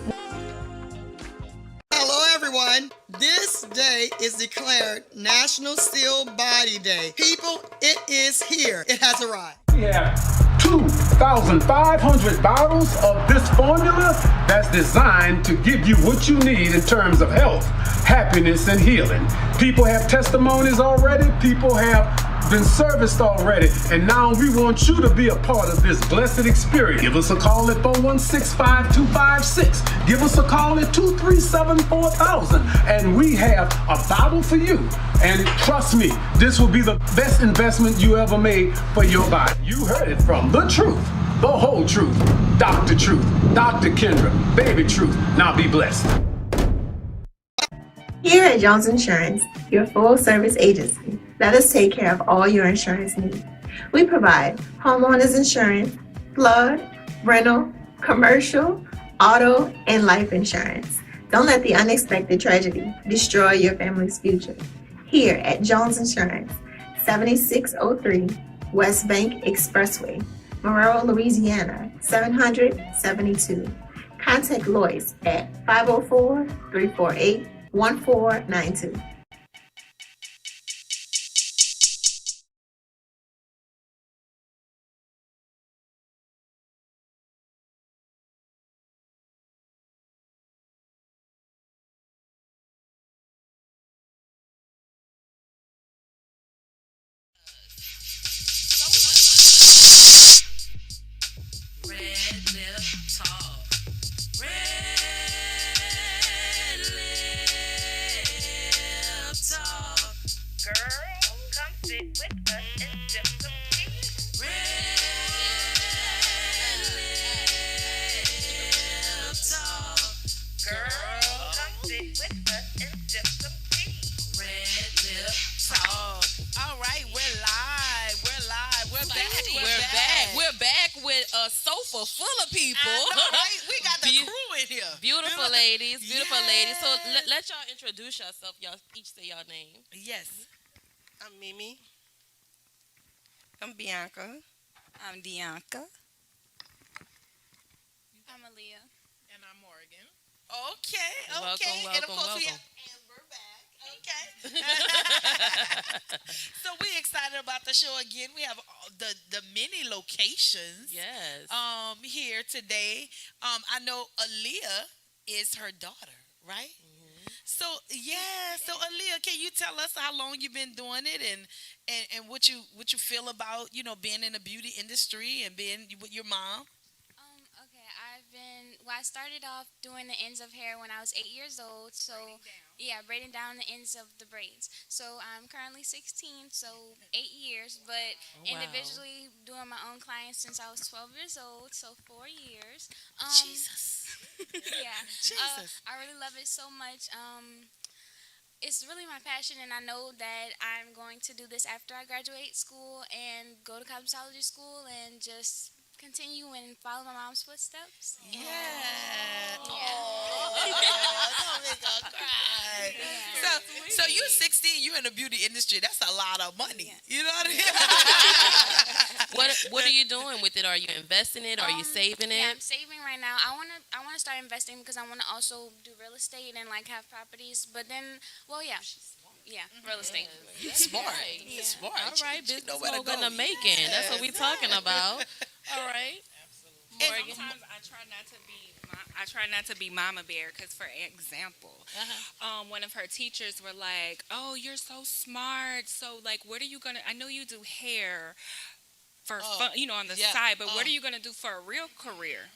[SPEAKER 5] Hello, everyone. This day is declared National Still Body Day. People, it is here. It has arrived.
[SPEAKER 6] We have 2,500 bottles of this formula that's designed to give you what you need in terms of health, happiness, and healing. People have testimonies already. People have been serviced already, and now we want you to be a part of this blessed experience. Give us a call at 416-5256. Give us a call at 237-4000, and we have a bottle for you. And trust me, this will be the best investment you ever made for your body. You heard it from the truth, the whole truth, Dr. Truth, Dr. Kendra, Baby Truth. Now be blessed.
[SPEAKER 7] Here at Jones Insurance, your full-service agency, let us take care of all your insurance needs. We provide homeowners insurance, flood, rental, commercial, auto, and life insurance. Don't let the unexpected tragedy destroy your family's future. Here at Jones Insurance, 7603 West Bank Expressway, Marrero, Louisiana, 772. Contact Lois at 504-348-1492.
[SPEAKER 1] Redlip Talk. Redlip Talk.
[SPEAKER 3] Girl, come sit with us and sip some tea.
[SPEAKER 1] Redlip Talk.
[SPEAKER 3] Girl, come sit with us and sip some tea.
[SPEAKER 1] Redlip Talk.
[SPEAKER 2] All right, we're live. We're back.
[SPEAKER 1] We're back with a sofa full of people.
[SPEAKER 2] I know, right? We got the crew in here.
[SPEAKER 1] Beautiful ladies. So let y'all introduce yourself. Y'all each say y'all name.
[SPEAKER 2] Yes.
[SPEAKER 12] I'm Mimi. I'm Bianca.
[SPEAKER 3] I'm Dianca.
[SPEAKER 13] I'm Aaliyah.
[SPEAKER 2] And I'm Morgan. Okay.
[SPEAKER 1] Welcome.
[SPEAKER 2] And of course we have Amber back. Okay. So we're excited about the show again. We have the many locations.
[SPEAKER 1] Yes.
[SPEAKER 2] Here today. I know Aaliyah is her daughter, right? Mm-hmm. So Aaliyah, can you tell us how long you've been doing it and what you feel about, being in the beauty industry and being with your mom?
[SPEAKER 13] Okay, I started off doing the ends of hair when I was 8 years old. So Yeah, braiding down the ends of the braids. So I'm currently 16, so 8 years, but
[SPEAKER 1] Oh, wow.
[SPEAKER 13] individually doing my own clients since I was 12 years old, so 4 years.
[SPEAKER 2] Jesus.
[SPEAKER 13] Yeah,
[SPEAKER 2] Jesus.
[SPEAKER 13] I really love it so much. It's really my passion, and I know that I'm going to do this after I graduate school and go to cosmetology school and just continue and follow my mom's footsteps.
[SPEAKER 2] Yeah.
[SPEAKER 13] Yeah.
[SPEAKER 2] Don't make her cry. So, so you 16, you in the beauty industry. That's a lot of money. You know what I mean?
[SPEAKER 1] What are you doing with it? Are you investing it? Are you saving
[SPEAKER 13] Yeah, I'm
[SPEAKER 1] it?
[SPEAKER 13] saving right now. I wanna start investing because I wanna also do real estate and like have properties. But then, well, yeah, yeah, real estate.
[SPEAKER 2] Smart.
[SPEAKER 13] Yeah.
[SPEAKER 2] Smart.
[SPEAKER 1] All right,
[SPEAKER 2] She
[SPEAKER 1] business
[SPEAKER 2] know where to
[SPEAKER 1] mogul in
[SPEAKER 2] go.
[SPEAKER 1] the making. That's what we talking about. All right.
[SPEAKER 3] And sometimes I try not to be. I try not to be mama bear because, for example, one of her teachers were like, "Oh, you're so smart. So, like, what are you gonna? I know you do hair for fun, on the side, but what are you gonna do for a real career?"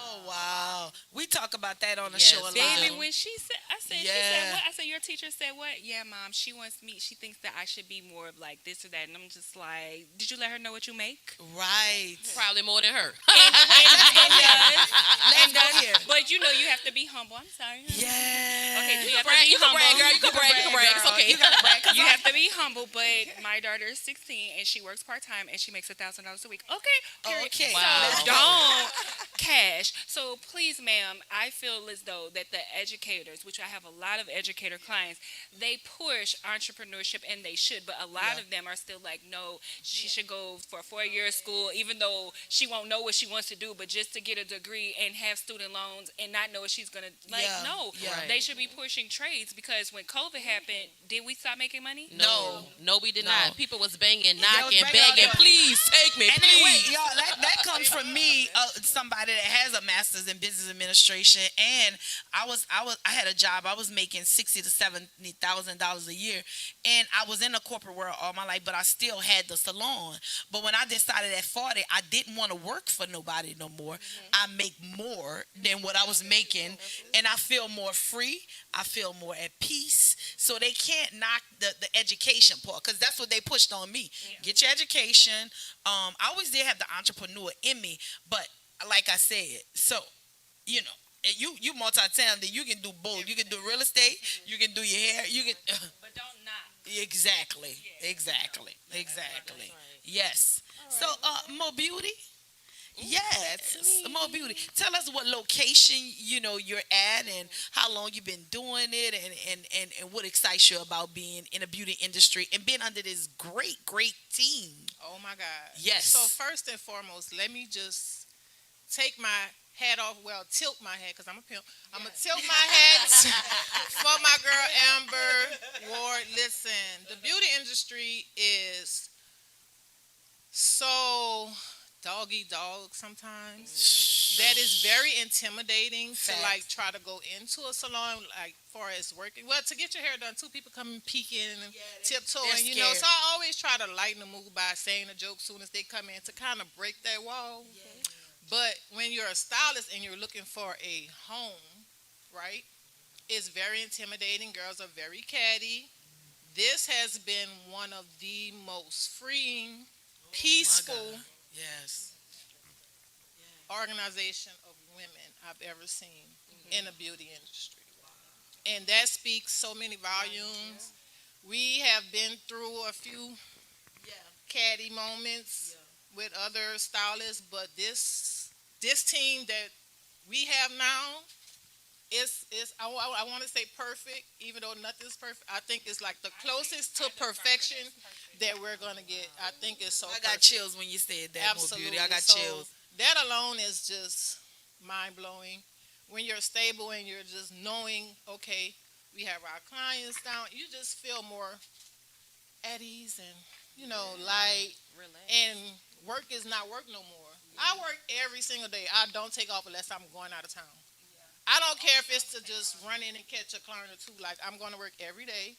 [SPEAKER 2] Oh, wow. We talk about that on the
[SPEAKER 1] Yes,
[SPEAKER 2] show a lot.
[SPEAKER 3] Baby, when she said, she said
[SPEAKER 2] Yeah.
[SPEAKER 3] what? I said, your teacher said what? Yeah, mom, she wants me. She thinks that I should be more of like this or that, and I'm just like, did you let her know what you make?
[SPEAKER 2] Right.
[SPEAKER 1] Probably more than her.
[SPEAKER 3] And does,
[SPEAKER 2] here.
[SPEAKER 3] but you have to be humble. I'm sorry.
[SPEAKER 2] Yeah.
[SPEAKER 3] Okay, you have to
[SPEAKER 1] Brag,
[SPEAKER 3] be
[SPEAKER 1] you can
[SPEAKER 3] humble.
[SPEAKER 1] brag, girl. You can brag. You can brag. It's
[SPEAKER 3] girl.
[SPEAKER 1] okay.
[SPEAKER 3] You gotta brag. You have to be humble. But my daughter is 16 and she works part time and she makes $1,000 a week. Okay. Period.
[SPEAKER 2] Okay.
[SPEAKER 3] So
[SPEAKER 1] Wow.
[SPEAKER 3] don't cash. So please, ma'am, I feel as though that the educators, which I have a lot of educator clients, they push entrepreneurship and they should, but a lot of them are still like, no, she should go for 4 years of school, even though she won't know what she wants to do, but just to get a degree and have student loans and not know what she's gonna like.
[SPEAKER 2] Yeah.
[SPEAKER 3] No,
[SPEAKER 2] Yeah.
[SPEAKER 3] they should be pushing trades because when COVID happened, did we stop making money?
[SPEAKER 1] No, we did
[SPEAKER 2] No.
[SPEAKER 1] not. People was banging,
[SPEAKER 2] was
[SPEAKER 1] knocking,
[SPEAKER 2] banging on
[SPEAKER 1] begging,
[SPEAKER 2] the-
[SPEAKER 1] please take me,
[SPEAKER 2] And then, wait,
[SPEAKER 1] please.
[SPEAKER 2] y'all, that comes from me, somebody that has a master's in business administration, and I had a job. I was making $60,000 to $70,000 a year, and I was in the corporate world all my life, but I still had the salon. But when I decided at 40, I didn't want to work for nobody no more. I make more than what I was making, and I feel more free. I feel more at peace. So they can't knock the education part because that's what they pushed on me. Get your education. I always did have the entrepreneur in me, but like I said, so you multi-talented. You can do both. You can do real estate. You can do your hair. You can.
[SPEAKER 3] But don't knock.
[SPEAKER 2] Exactly. Yes. So, more beauty. Yes, more beauty. Tell us what location you're at and how long you've been doing it, and what excites you about being in the beauty industry and being under this great team.
[SPEAKER 14] Oh my God.
[SPEAKER 2] Yes.
[SPEAKER 14] So first and foremost, let me just take my hat off. Well, tilt my hat because I'm a pimp. I'm gonna tilt my hat for my girl Amber Ward. Listen, the beauty industry is so doggy dog sometimes. That is very intimidating to like try to go into a salon like far as working. Well, to get your hair done, two people come peeking and tiptoeing,
[SPEAKER 2] scared.
[SPEAKER 14] So I always try to lighten the mood by saying a joke soon as they come in to kind of break that wall. But when you're a stylist and you're looking for a home, right? It's very intimidating. Girls are very catty. This has been one of the most freeing, peaceful
[SPEAKER 2] Yes.
[SPEAKER 14] organization of women I've ever seen in the beauty industry. And that speaks so many volumes. We have been through a few catty moments with other stylists, but this team that we have now is I want to say perfect, even though nothing's perfect. I think it's like the closest to perfection that we're gonna get. I think it's so.
[SPEAKER 2] I got chills when you said that.
[SPEAKER 14] Absolutely.
[SPEAKER 2] More beauty. I got
[SPEAKER 14] So
[SPEAKER 2] chills.
[SPEAKER 14] that alone is just mind blowing. When you're stable and you're just knowing, okay, we have our clients down, you just feel more at ease and light. And work is not work no more. I work every single day. I don't take off unless I'm going out of town. I don't care if it's to just run in and catch a client or two. Like, I'm going to work every day.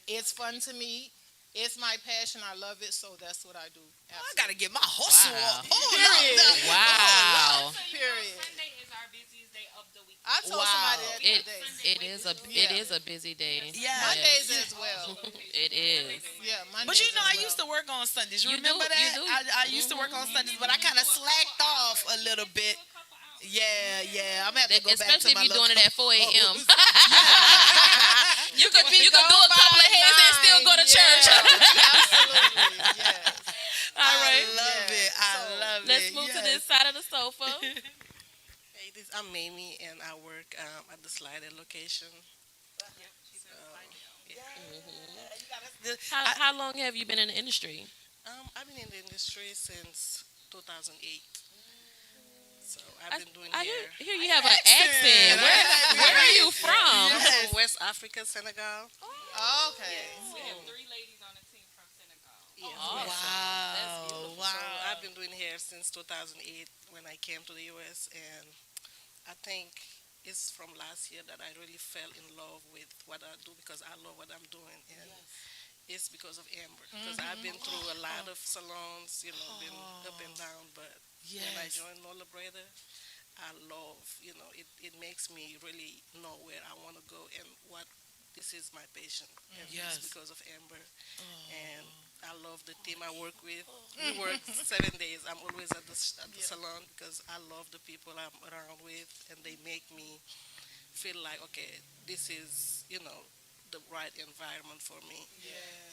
[SPEAKER 14] It's fun to meet. It's my passion. I love it, so that's what I do.
[SPEAKER 2] I gotta get my hustle
[SPEAKER 1] Wow.
[SPEAKER 2] up. Oh,
[SPEAKER 14] Period.
[SPEAKER 2] no.
[SPEAKER 1] Wow.
[SPEAKER 14] Period.
[SPEAKER 3] Sunday is our busiest day of the week.
[SPEAKER 14] I told
[SPEAKER 2] Wow.
[SPEAKER 14] somebody that
[SPEAKER 1] It
[SPEAKER 14] today.
[SPEAKER 1] it is a busy day.
[SPEAKER 2] Yeah.
[SPEAKER 14] Mondays as well.
[SPEAKER 1] It is.
[SPEAKER 14] Yeah, Mondays.
[SPEAKER 2] But you know,
[SPEAKER 14] as
[SPEAKER 2] I used to work on Sundays. You
[SPEAKER 1] You
[SPEAKER 2] remember
[SPEAKER 1] do,
[SPEAKER 2] that?
[SPEAKER 1] you do.
[SPEAKER 2] I used to work on Sundays, but I kind of slacked off a little bit. Yeah. I'm gonna have to go back to
[SPEAKER 1] Especially if
[SPEAKER 2] my
[SPEAKER 1] you're doing it at 4 a.m.
[SPEAKER 2] You could
[SPEAKER 1] You could do a couple of heads and still go to church.
[SPEAKER 14] Absolutely. Yes.
[SPEAKER 1] All right.
[SPEAKER 2] I love it. I love it.
[SPEAKER 1] Let's move to this side of the sofa.
[SPEAKER 12] Hey, I'm Mamie, and I work at the Slider location.
[SPEAKER 1] How long have you been in the industry?
[SPEAKER 12] I've been in the industry since 2008. So I've been doing
[SPEAKER 1] I
[SPEAKER 12] hair.
[SPEAKER 1] hear you have an accent. Where are you from?
[SPEAKER 12] I'm from West Africa, Senegal.
[SPEAKER 14] Okay.
[SPEAKER 3] We have 3 ladies on the team from Senegal.
[SPEAKER 12] Yes.
[SPEAKER 2] Wow.
[SPEAKER 12] So I've been doing hair since 2008 when I came to the US, and I think it's from last year that I really fell in love with what I do because I love what I'm doing, and it's because of Amber. Because I've been through a lot of salons, been up and down, but when I joined Nola Breda, I love, it makes me really know where I want to go and what this is my passion. And it's because of Amber. And I love the team I work with. We work 7 days. I'm always at the salon because I love the people I'm around with, and they make me feel like, okay, this is, the right environment for me.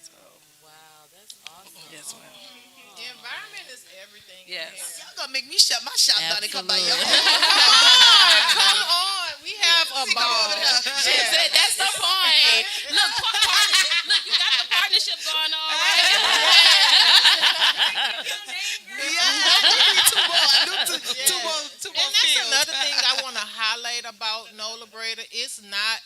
[SPEAKER 12] So,
[SPEAKER 1] Wow, that's awesome.
[SPEAKER 12] yes, ma'am.
[SPEAKER 14] The environment is everything.
[SPEAKER 12] Yes.
[SPEAKER 2] Y'all gonna make me shut my shop down and come by your
[SPEAKER 14] Come on. We have a ball.
[SPEAKER 1] She said that's the point. Look, look, you got the partnership going on, right?
[SPEAKER 2] Two more
[SPEAKER 14] And that's
[SPEAKER 2] fields.
[SPEAKER 14] another thing I want to highlight about Nola Breda. It's not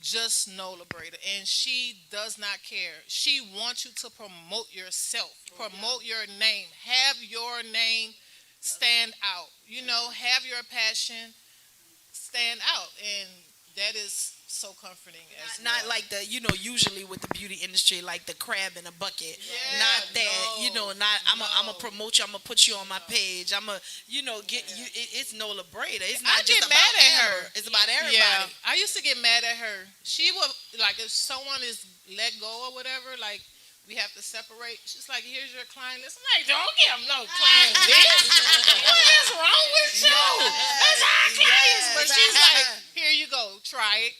[SPEAKER 14] just Nola Breda, and she does not care. She wants you to promote yourself, promote your name, have your name stand out. Have your passion stand out, and that is so comforting.
[SPEAKER 2] Not like the, usually with the beauty industry, like the crab in a bucket. Not that, I'm gonna promote you. I'm gonna put you on my page. I'm gonna, get you. It's Nola Breda. It's not
[SPEAKER 14] I
[SPEAKER 2] just
[SPEAKER 14] get
[SPEAKER 2] about
[SPEAKER 14] mad at her.
[SPEAKER 2] Amber. It's about everybody.
[SPEAKER 14] Yeah, I used to get mad at her. She would, like, if someone is let go or whatever, like, we have to separate. She's like, here's your client list. I'm like, don't give him no client list. What is wrong with you? That's our clients. But she's like, here you go. Try it.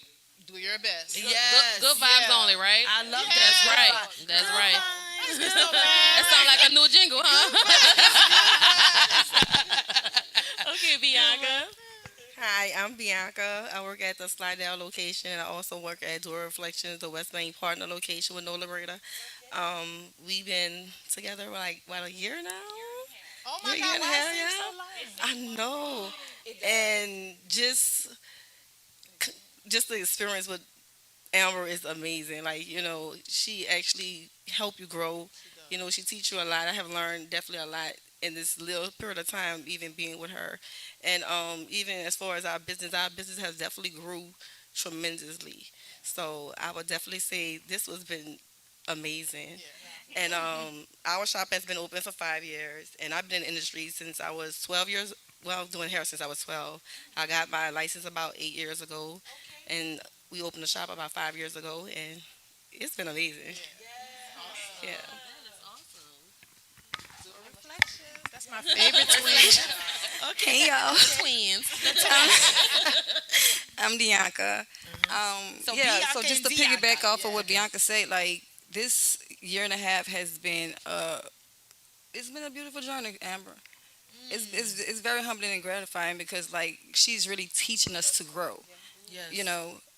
[SPEAKER 14] Do your best.
[SPEAKER 1] Good vibes only, right?
[SPEAKER 2] I love that.
[SPEAKER 1] That's right. That's right. That sounds like a new jingle, huh? Okay, Bianca.
[SPEAKER 12] Hi, I'm Bianca. I work at the Slidell location, and I also work at Dora Reflections, the West Bank partner location with Nola Breda. We've been together like, a year now?
[SPEAKER 14] Oh my
[SPEAKER 12] Year
[SPEAKER 14] God,
[SPEAKER 12] and a
[SPEAKER 14] why
[SPEAKER 12] half,
[SPEAKER 14] is it
[SPEAKER 12] yeah?
[SPEAKER 14] so long?
[SPEAKER 12] I know. And just the experience with Amber is amazing. Like, she actually help you grow. She teach you a lot. I have learned definitely a lot in this little period of time, even being with her. And even as far as our business has definitely grew tremendously. So I would definitely say this has been amazing. And our shop has been open for 5 years, and I've been in the industry since I was 12 years. Well, doing hair since I was 12. I got my license about 8 years ago, and we opened the shop about 5 years ago, and it's been amazing. Yeah.
[SPEAKER 14] That's my favorite twin.
[SPEAKER 15] Hey y'all,
[SPEAKER 1] Twins.
[SPEAKER 15] I'm Bianca.
[SPEAKER 2] So
[SPEAKER 15] Yeah,
[SPEAKER 2] Bianca
[SPEAKER 15] so just to
[SPEAKER 2] and Bianca,
[SPEAKER 15] piggyback off of what Bianca said, like this year and a half has been it's been a beautiful journey, Amber. It's very humbling and gratifying because like she's really teaching us to grow.
[SPEAKER 2] Yes.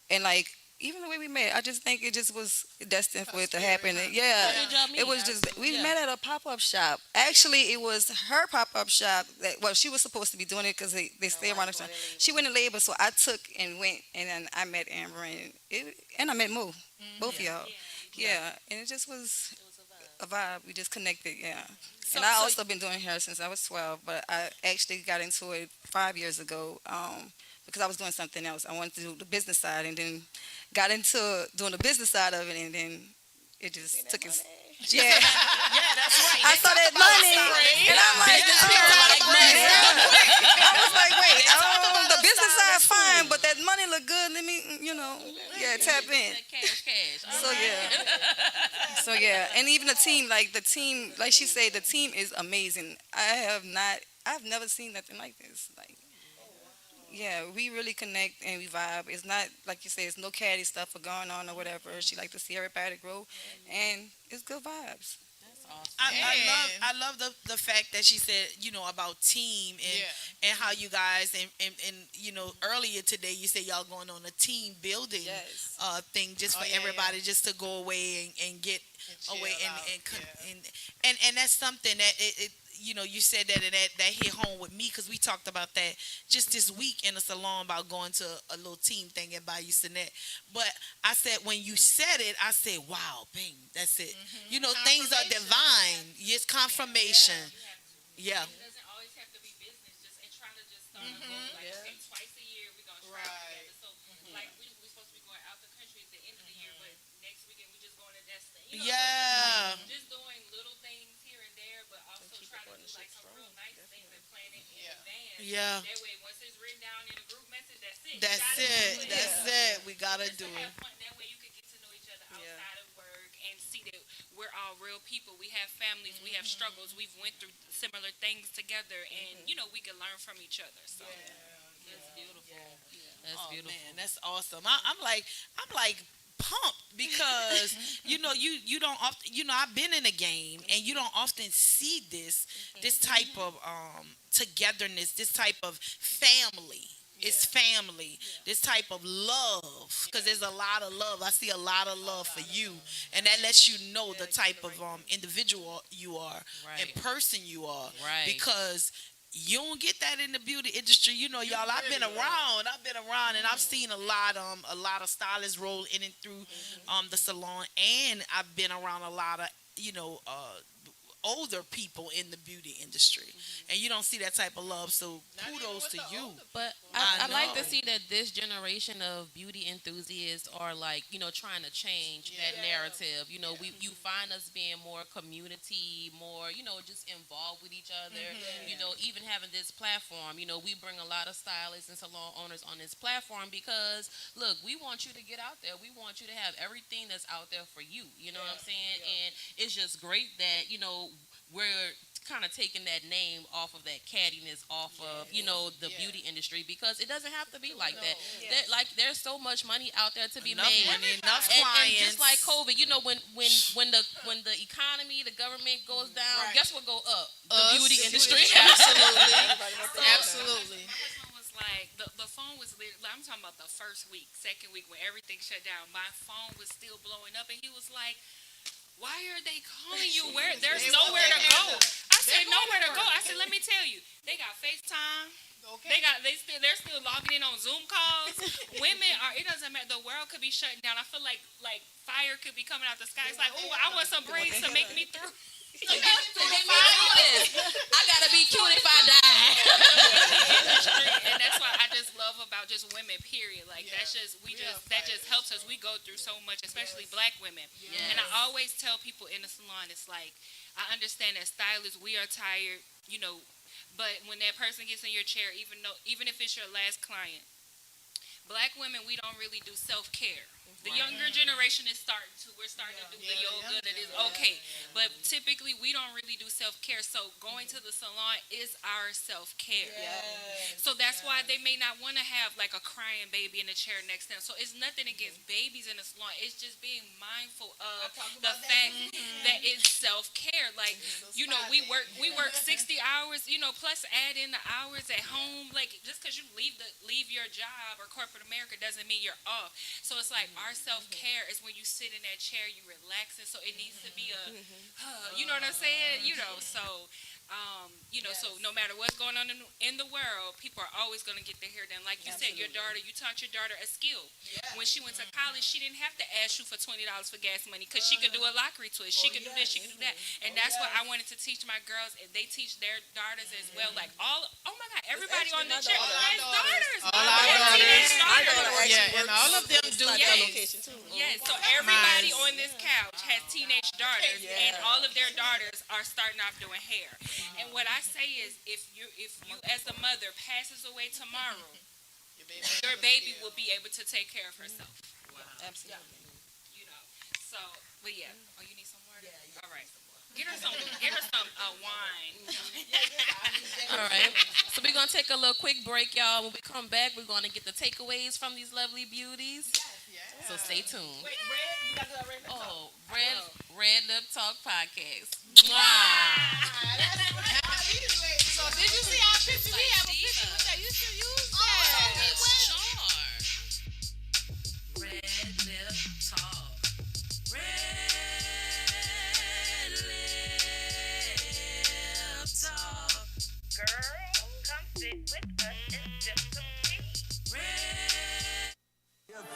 [SPEAKER 15] And like even the way we met, I just think it just was destined for it to happen. Yeah, it was just we met at a pop-up shop. Actually, it was her pop-up shop. She was supposed to be doing it because they stay around the shop. She went in labor, so I took and went, and then I met Amber and I met Mo, both of y'all. Yeah, and it just was a vibe. We just connected. Yeah. And I also been doing hair since I was 12, but I actually got into it 5 years ago because I was doing something else. I wanted to do the business side, and then got into doing the business side of it, and then it just took its.
[SPEAKER 2] Yeah,
[SPEAKER 15] Yeah.
[SPEAKER 2] yeah, that's right.
[SPEAKER 15] I
[SPEAKER 2] They
[SPEAKER 15] saw
[SPEAKER 2] talk
[SPEAKER 15] that
[SPEAKER 2] about
[SPEAKER 15] money,
[SPEAKER 2] style.
[SPEAKER 15] and I'm like,
[SPEAKER 2] Business people like money.
[SPEAKER 15] I was like, wait,
[SPEAKER 2] They talk about
[SPEAKER 15] the
[SPEAKER 2] us
[SPEAKER 15] business side
[SPEAKER 2] stylist
[SPEAKER 15] fine,
[SPEAKER 2] too.
[SPEAKER 15] but that money look good. Let me, yeah, tap in.
[SPEAKER 1] Cash.
[SPEAKER 15] So yeah, so yeah, and even the team, like she said, the team is amazing. I've never seen nothing like this. Like, yeah, we really connect and we vibe. It's not like you say, it's no catty stuff or going on or whatever. She like to see everybody grow, and it's good vibes.
[SPEAKER 1] That's awesome.
[SPEAKER 2] I love the fact that she said, about team and how you guys and earlier today you said y'all going on a team building
[SPEAKER 15] Yes.
[SPEAKER 2] thing just for everybody just to go away and get away and that's something that it you said that and that hit home with me because we talked about that just this week in a salon about going to a little team thing at Bayou Sinet. But I said when you said it, I said, wow, bang, that's it. Things are divine. Yes, confirmation. Yeah.
[SPEAKER 3] It doesn't always have to be business. Just and try to just start a goal. Like okay, twice a year we're gonna travel together. So like we're supposed to be going out the country at the end of the year, but next weekend we're just going to Destin.
[SPEAKER 2] Yeah.
[SPEAKER 3] Just doing little things here and there, but also try to do like some real nice things and plan it in advance.
[SPEAKER 2] Yeah.
[SPEAKER 3] That way, once it's written down in a group message, that's it.
[SPEAKER 2] That's it. That's it. We gotta do it.
[SPEAKER 3] That way you can get to know each other outside of work and see that we're all real people. We have families. We have struggles. We've went through similar things together, and we can learn from each other. So
[SPEAKER 1] That's beautiful. That's
[SPEAKER 2] Oh
[SPEAKER 1] beautiful.
[SPEAKER 2] man, that's awesome. I'm like pumped because you don't often I've been in a game and you don't often see this type of togetherness, this type of family. It's family. This type of love, because there's a lot of love. I see a lot of love for you, and that lets you know the type of individual you are,
[SPEAKER 1] Right.
[SPEAKER 2] and person you are.
[SPEAKER 1] Right.
[SPEAKER 2] Because you don't get that in the beauty industry. Y'all. I've been around, and I've seen a lot of stylists roll in and through the salon, and I've been around a lot of older people in the beauty industry, and you don't see that type of love. So kudos to you.
[SPEAKER 1] But
[SPEAKER 2] I
[SPEAKER 1] I like to
[SPEAKER 2] know.
[SPEAKER 1] see that this generation of beauty enthusiasts are like, trying to change that narrative. You find us being more community, more, just involved with each other. Even having this platform, we bring a lot of stylists and salon owners on this platform because, look, we want you to get out there. We want you to have everything that's out there for you. You know what I'm saying? And it's just great that, we're kind of taking that name off of that cattiness off of the beauty industry because it doesn't have to be like that. There's so much money out there to be
[SPEAKER 2] Enough
[SPEAKER 1] made.
[SPEAKER 2] money, enough
[SPEAKER 1] and
[SPEAKER 2] clients.
[SPEAKER 1] just like COVID, when the economy, the government goes down, guess what go up? The beauty industry.
[SPEAKER 14] Absolutely.
[SPEAKER 3] my husband was like, the phone was literally, I'm talking about the first week, second week when everything shut down. My phone was still blowing up, and he was like, why are they calling you? There's nowhere to go. I said nowhere to go. I said, let me tell you, they got FaceTime. Okay. They're still logging in on Zoom calls. Women are. It doesn't matter. The world could be shutting down. I feel like fire could be coming out the sky. It's like, oh, I want some breeze to make me through.
[SPEAKER 1] I gotta be cute if I die.
[SPEAKER 3] And that's why I just love about just women. Period. That just helps us. We go through so much, especially Black women.
[SPEAKER 1] Yes.
[SPEAKER 3] And I always tell people in the salon, it's like I understand that stylists, we are tired, but when that person gets in your chair, even if it's your last client, Black women, we don't really do self-care. The younger generation we're starting to do the yoga that is okay. But typically we don't really do self-care. So going to the salon is our self-care. So that's why they may not want to have like a crying baby in the chair next to them. So it's nothing against babies in the salon. It's just being mindful of the fact that it's self-care. Like, we work 60 hours, plus add in the hours at home. Like, just because you leave your job or corporate America doesn't mean you're off. So it's like our self-care is when you sit in that chair, you relax it. So it needs to be you know what I'm saying? So So no matter what's going on in the world, people are always going to get their hair done. Like you said, you taught your daughter a skill. When she went to college, she didn't have to ask you for $20 for gas money because she could do a lockery twist. She could do this, she could do that. And that's what I wanted to teach my girls. And they teach their daughters as well. Like oh my God, everybody on the trip has daughters.
[SPEAKER 14] All our daughters. Yeah, and all of them do
[SPEAKER 3] Yes. Yes, so everybody on this couch has teenage daughters, and all of their daughters are starting off doing hair. And what I say is, if you as a mother passes away tomorrow, your baby will be able to take care of herself. Wow. Absolutely. So, but yeah. Oh, you need some water? Yeah. All right. Get her some wine.
[SPEAKER 1] All right. So we're gonna take a little quick break, y'all. When we come back, we're gonna get the takeaways from these lovely beauties. So stay tuned.
[SPEAKER 9] Wait, Red, you got to do that Redlip Talk.
[SPEAKER 1] Oh, Redlip Talk podcast.
[SPEAKER 14] So did you see our picture? We have a picture with that. You should use that.
[SPEAKER 1] Redlip Talk. Redlip Talk.
[SPEAKER 16] Girl, come sit with us and sip some tea.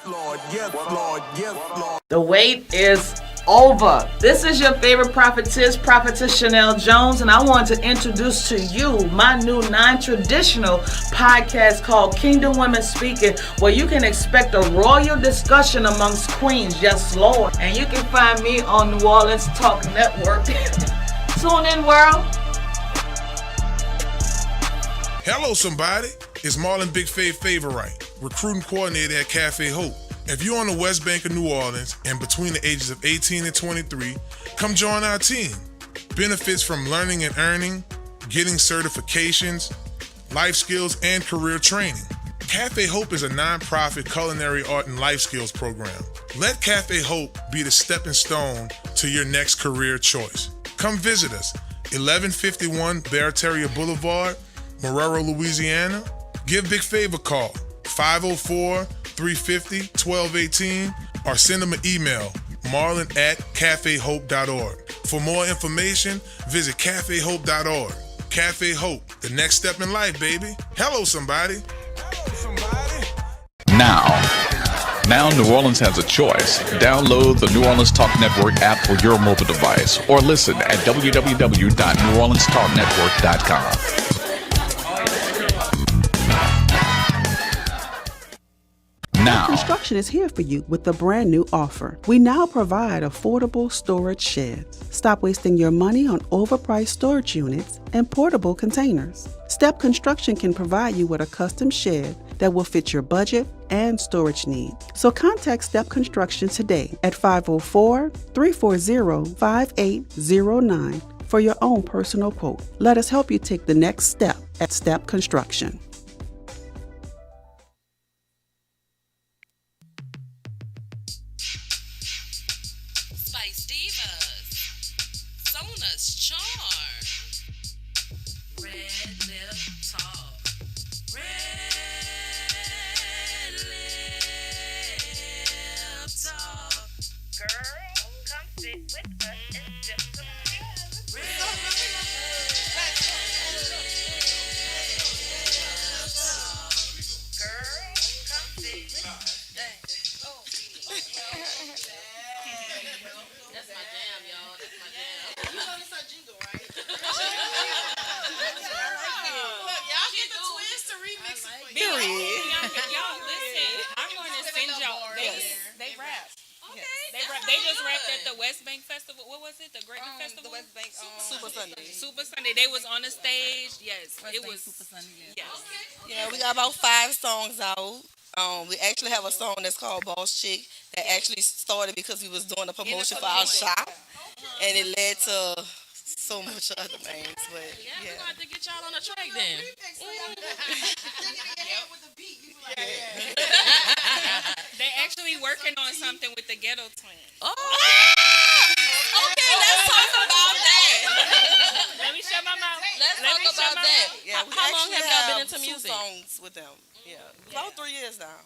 [SPEAKER 17] Lord, yes, Lord, yes, Lord.
[SPEAKER 9] The wait is over. This is your favorite prophetess Chanel Jones, and I want to introduce to you my new non-traditional podcast called Kingdom Women Speaking, where you can expect a royal discussion amongst queens. Yes, Lord. And you can find me on New Orleans Talk Network. Tune in, world.
[SPEAKER 18] Hello, somebody. It's Marlon Big Faith Favorite, recruiting coordinator at Cafe Hope. If you're on the West Bank of New Orleans and between the ages of 18 and 23, come join our team. Benefits from learning and earning, getting certifications, life skills, and career training. Cafe Hope is a nonprofit culinary art and life skills program. Let Cafe Hope be the stepping stone to your next career choice. Come visit us, 1151 Barataria Boulevard, Marrero, Louisiana. Give Big Favor a call, 504-350-1218, or send them an email, marlon@cafehope.org. For more information, visit cafehope.org. Cafe Hope, the next step in life, baby. Hello, somebody.
[SPEAKER 19] Now New Orleans has a choice. Download the New Orleans Talk Network app for your mobile device or listen at www.neworleanstalknetwork.com.
[SPEAKER 10] Step Construction is here for you with a brand new offer. We now provide affordable storage sheds. Stop wasting your money on overpriced storage units and portable containers. Step Construction can provide you with a custom shed that will fit your budget and storage needs. So contact Step Construction today at 504-340-5809 for your own personal quote. Let us help you take the next step at Step Construction.
[SPEAKER 1] Spice Divas. Sona's Charm. Redlip Talk. Redlip Talk.
[SPEAKER 16] Girl, come sit with us and sip some tea. Girl, come sit with us.
[SPEAKER 1] That's my jam, y'all. That's my jam.
[SPEAKER 9] You know this our jingle, right?
[SPEAKER 14] Look, y'all get the twins to remix it for you.
[SPEAKER 3] Y'all listen. I'm going to send y'all. They rap. Okay. They just rapped at the West Bank Festival. What was it? The Greatness Festival?
[SPEAKER 15] The West Bank
[SPEAKER 3] Super Sunday. Super Sunday. They was on the stage. Yes.
[SPEAKER 15] West
[SPEAKER 3] It
[SPEAKER 15] Bank
[SPEAKER 3] was
[SPEAKER 15] Super Sunday.
[SPEAKER 3] Yes.
[SPEAKER 15] Yeah, we got about 5 songs out. We actually have a song that's called Boss Chick that actually started because we was doing a promotion for our shop, and it led to so much other things. But
[SPEAKER 1] Yeah, we're going to have to get y'all on the track then.
[SPEAKER 3] They actually working on something with the Ghetto Twins.
[SPEAKER 1] Oh! Okay, let's talk about that.
[SPEAKER 3] Let me shut my mouth.
[SPEAKER 1] Let's talk about that.
[SPEAKER 15] yeah, we
[SPEAKER 1] How long
[SPEAKER 15] actually
[SPEAKER 1] have y'all been
[SPEAKER 15] have
[SPEAKER 1] into
[SPEAKER 15] 2
[SPEAKER 1] music?
[SPEAKER 15] songs with them. Yeah, about 3 years now.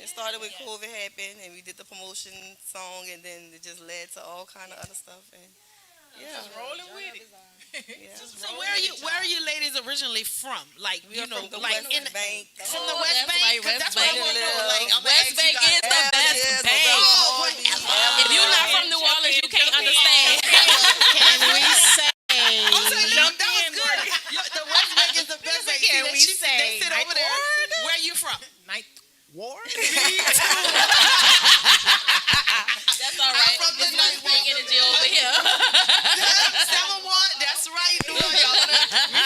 [SPEAKER 15] It started with COVID happened, and we did the promotion song, and then it just led to all kind of other stuff. And yeah,
[SPEAKER 14] Just rolling with it.
[SPEAKER 2] So where are you ladies originally from? Like
[SPEAKER 15] We are
[SPEAKER 2] you know,
[SPEAKER 15] from the
[SPEAKER 2] like
[SPEAKER 15] West Bank.
[SPEAKER 2] from the West Bank.
[SPEAKER 1] right,
[SPEAKER 2] 'Cause
[SPEAKER 1] West
[SPEAKER 2] that's what I
[SPEAKER 1] Bank.
[SPEAKER 2] want to know. Like I'm
[SPEAKER 1] West Bank is the best bank. If you're not from New Orleans, you can't understand.
[SPEAKER 14] Can we say?
[SPEAKER 2] That was good. The West Bank is the best bank.
[SPEAKER 14] Can we
[SPEAKER 2] They
[SPEAKER 14] say
[SPEAKER 2] sit
[SPEAKER 14] Ninth
[SPEAKER 2] over there.
[SPEAKER 14] Ward?
[SPEAKER 2] Where you from?
[SPEAKER 14] Ninth Ward?
[SPEAKER 1] That's all right.
[SPEAKER 2] I'm from the
[SPEAKER 1] It's
[SPEAKER 2] Ninth
[SPEAKER 1] West Bank energy over here.
[SPEAKER 2] 7-1. That's right, New York. We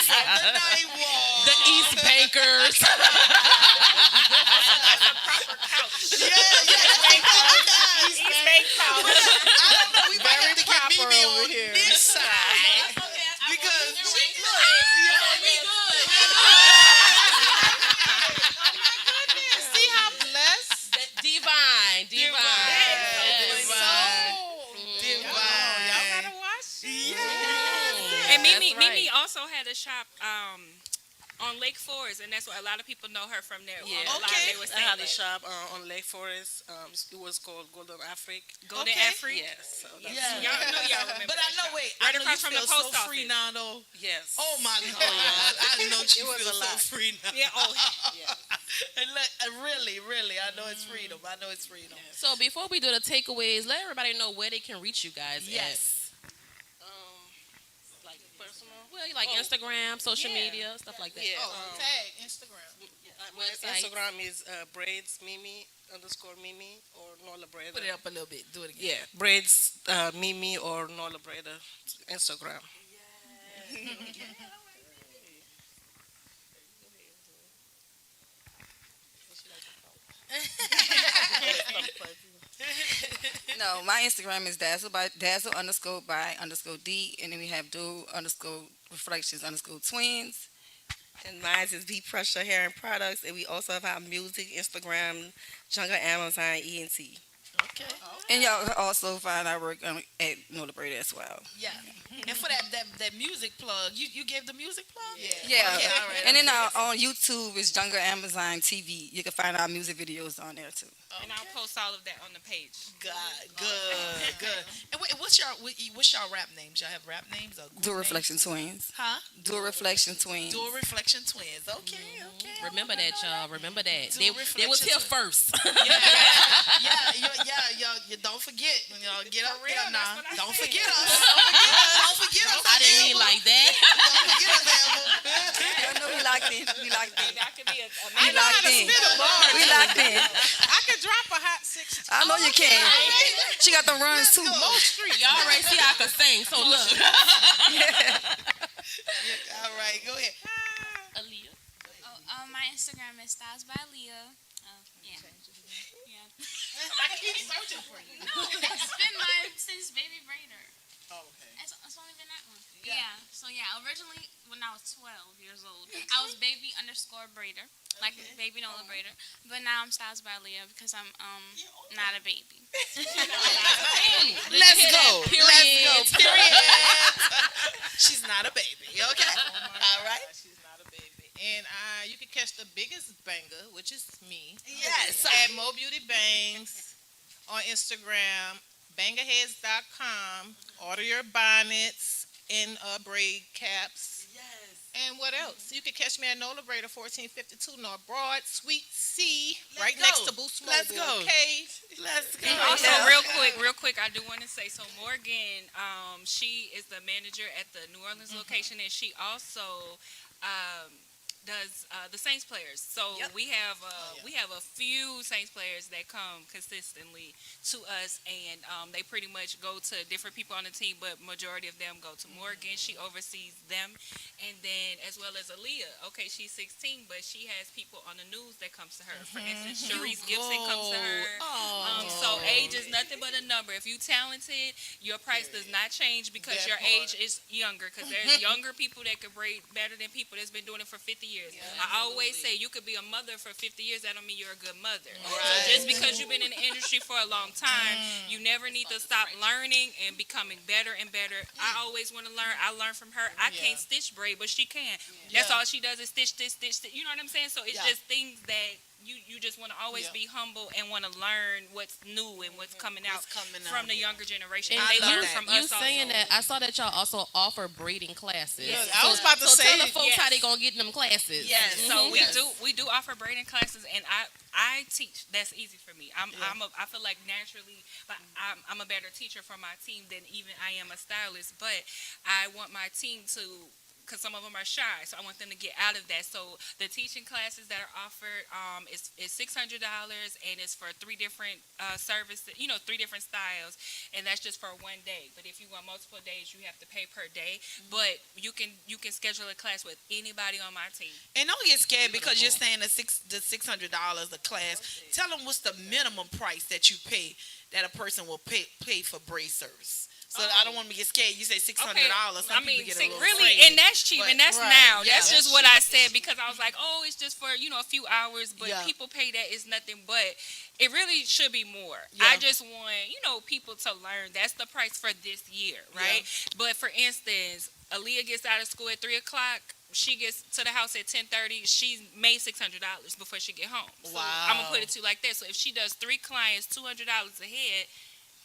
[SPEAKER 2] from the Ninth Ward.
[SPEAKER 1] The East Bankers.
[SPEAKER 14] East Bank House.
[SPEAKER 2] I don't know. We might have to get
[SPEAKER 14] proper
[SPEAKER 2] Mimi
[SPEAKER 14] over
[SPEAKER 2] on
[SPEAKER 14] here.
[SPEAKER 2] this side because
[SPEAKER 14] See how blessed?
[SPEAKER 1] Divine.
[SPEAKER 2] Divine.
[SPEAKER 14] Y'all gotta watch it.
[SPEAKER 3] And Mimi,
[SPEAKER 1] That's right.
[SPEAKER 3] Mimi also had a shop on Lake Forest, and that's why a lot of people know her from there.
[SPEAKER 1] Yeah.
[SPEAKER 3] A lot they were
[SPEAKER 12] I
[SPEAKER 3] saying
[SPEAKER 12] had a
[SPEAKER 3] that.
[SPEAKER 12] shop on Lake Forest. It was called Golden Afrique.
[SPEAKER 3] Golden Afrique.
[SPEAKER 12] Yes. So that's
[SPEAKER 3] Y'all know y'all remember.
[SPEAKER 2] But I
[SPEAKER 3] that
[SPEAKER 2] know.
[SPEAKER 3] shop.
[SPEAKER 2] Wait,
[SPEAKER 3] Right
[SPEAKER 2] I know
[SPEAKER 3] across
[SPEAKER 2] you
[SPEAKER 3] from the
[SPEAKER 2] feel so
[SPEAKER 3] post
[SPEAKER 2] free
[SPEAKER 3] office.
[SPEAKER 2] now, though.
[SPEAKER 12] Yes.
[SPEAKER 2] Oh my God, I know you
[SPEAKER 12] It was
[SPEAKER 2] feel
[SPEAKER 12] a
[SPEAKER 2] so
[SPEAKER 12] lot.
[SPEAKER 2] free now.
[SPEAKER 3] Yeah. Oh.
[SPEAKER 2] And really, I know it's freedom. I know it's freedom.
[SPEAKER 1] So before we do the takeaways, let everybody know where they can reach you guys.
[SPEAKER 2] Yes.
[SPEAKER 12] like personal.
[SPEAKER 1] Well, like Instagram, social media, stuff like that.
[SPEAKER 12] Yeah.
[SPEAKER 14] Tag Instagram.
[SPEAKER 12] My
[SPEAKER 1] Website.
[SPEAKER 12] Instagram is braids Mimi _Mimi or Nola Breda.
[SPEAKER 2] Put it up a little bit. Do it again.
[SPEAKER 12] Yeah, braids Mimi or Nola Breda Instagram.
[SPEAKER 15] No, my Instagram is dazzle _by_D, and then we have do_reflections_twins.
[SPEAKER 20] And mine is Be Pressure Hair and Products, and we also have our music, Instagram, Jungle Amazon, ENT.
[SPEAKER 2] Okay.
[SPEAKER 15] And y'all can also find our work at Nola Breda as well.
[SPEAKER 2] Yeah. And for that music plug, you gave the music plug?
[SPEAKER 15] Yeah.
[SPEAKER 2] Okay, all right.
[SPEAKER 15] And then on YouTube is Jungle Amazon TV. You can find our music videos on there too.
[SPEAKER 3] And I'll post all of that on the page.
[SPEAKER 2] Good. And what's y'all rap names? Y'all have rap names or
[SPEAKER 15] Do Reflection Twins.
[SPEAKER 2] Huh?
[SPEAKER 15] Do Reflection Twins.
[SPEAKER 2] Dual Reflection Twins. Okay.
[SPEAKER 1] Remember that, y'all. Remember that.
[SPEAKER 2] Dual
[SPEAKER 1] They was
[SPEAKER 2] reflection
[SPEAKER 1] here
[SPEAKER 2] twins.
[SPEAKER 1] first.
[SPEAKER 2] You don't forget. Y'all get up
[SPEAKER 3] real,
[SPEAKER 2] there now.
[SPEAKER 3] that's what I
[SPEAKER 2] Don't
[SPEAKER 3] said.
[SPEAKER 2] forget us. Don't forget us.
[SPEAKER 1] I didn't mean like that.
[SPEAKER 2] Don't forget us, Amber.
[SPEAKER 15] I know we locked in. We locked in.
[SPEAKER 3] That could be a
[SPEAKER 15] We locked in. We locked in.
[SPEAKER 14] I could drop a hot 6.
[SPEAKER 15] I know you can. She got the runs too.
[SPEAKER 1] Y'all already see I could sing, so look.
[SPEAKER 2] All right, go ahead.
[SPEAKER 1] Aaliyah.
[SPEAKER 13] My Instagram is Styles by Aaliyah. Yeah.
[SPEAKER 14] I keep searching for you.
[SPEAKER 13] It's been mine since Baby Braider.
[SPEAKER 14] Oh, okay.
[SPEAKER 13] It's only been that one. Yeah. So originally when I was 12 years old, I was baby_Braider, like baby Nola Braider. But now I'm Styles by Aaliyah because I'm not a baby.
[SPEAKER 2] Let's go.
[SPEAKER 1] Period.
[SPEAKER 2] She's not a baby. Okay. All right.
[SPEAKER 14] She's not a baby. And you can catch the biggest banger, which is me.
[SPEAKER 2] Yes.
[SPEAKER 14] At Mo Beauty Bangs on Instagram, bangerheads.com. Order your bonnets and braid caps.
[SPEAKER 2] Yes.
[SPEAKER 14] And what else? You can catch me at Nola Braider 1452 North Broad, Suite C,
[SPEAKER 2] Let's
[SPEAKER 14] next
[SPEAKER 2] go.
[SPEAKER 14] to Boost Mobile.
[SPEAKER 2] Let's go.
[SPEAKER 14] Okay.
[SPEAKER 2] Let's go.
[SPEAKER 3] And also, real quick, I do want to say, so Morgan, she is the manager at the New Orleans location, and she also does the Saints players. So we have a few Saints players that come consistently to us, and they pretty much go to different people on the team, but majority of them go to Morgan. She oversees them, and then as well as Aaliyah. Okay, she's 16, but she has people on the news that comes to her. For instance, Sharice Gibson comes to her. So age is nothing but a number. If you talented, your price does not change because your age is younger. Because there's younger people that can braid better than people that's been doing it for 50 years. I always say you could be a mother for 50 years. That don't mean you're a good mother. So just because you've been in the industry for a long time, you never need to stop learning and becoming better and better. I always want to learn. I learn from her. I can't stitch braid, but she can. That's all she does is stitch. You know what I'm saying? So it's just things that you just want to always be humble and want to learn what's new and what's coming out from the younger generation. And they learn from us.
[SPEAKER 1] You saying that, I saw that y'all also offer braiding classes.
[SPEAKER 14] Yeah, I was about to say,
[SPEAKER 1] tell the folks how they gonna get in them classes.
[SPEAKER 3] Yes, so we do offer braiding classes, and I teach. That's easy for me. I feel like naturally, but I'm a better teacher for my team than even I am a stylist. But I want my team to, because some of them are shy, so I want them to get out of that. So the teaching classes that are offered is $600, and it's for 3 different services, 3 different styles, and that's just for one day. But if you want multiple days, you have to pay per day. But you can schedule a class with anybody on my team.
[SPEAKER 2] And don't get scared because you're saying the $600 a class. Tell them what's the minimum price that you pay that a person will pay for braid service. So I don't want to get scared. You say $600. Some people get a little
[SPEAKER 3] really,
[SPEAKER 2] afraid.
[SPEAKER 3] And that's cheap, and that's now. That's just what I said because I was like, oh, it's just for a few hours, but people pay that is nothing. But it really should be more. I just want people to learn. That's the price for this year, right? But for instance, Aaliyah gets out of school at 3:00. She gets to the house at 10:30. She's made $600 before she get home. So
[SPEAKER 2] Wow.
[SPEAKER 3] I'm gonna put it to you like that. So if she does 3 clients, $200 a head,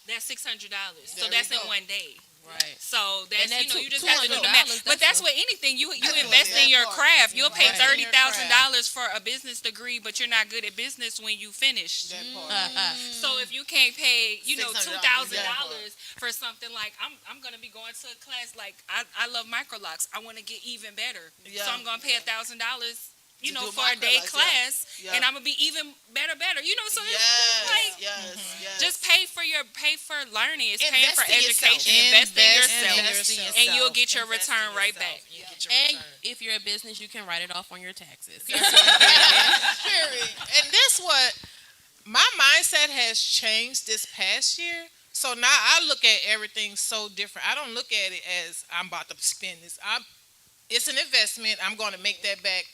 [SPEAKER 3] that's $600. So that's in one day.
[SPEAKER 1] Right.
[SPEAKER 3] So that's
[SPEAKER 1] that
[SPEAKER 3] you just have to do the
[SPEAKER 1] $200,
[SPEAKER 3] math. But that's with anything. You invest in your craft. You'll pay $30,000 for a business degree, but you're not good at business when you finish. So if you can't pay, $2,000 for something like I'm gonna be going to a class like I love microlocks. I want to get even better. So I'm gonna pay $1,000. For a day class, and I'm gonna be even better. So it's like, just pay for learning. It's paying for education. Invest in yourself, and you'll get your return right back.
[SPEAKER 1] And if you're a business, you can write it off on your taxes.
[SPEAKER 14] Period. And this what my mindset has changed this past year. So now I look at everything so different. I don't look at it as I'm about to spend this. It's an investment. I'm going to make that back.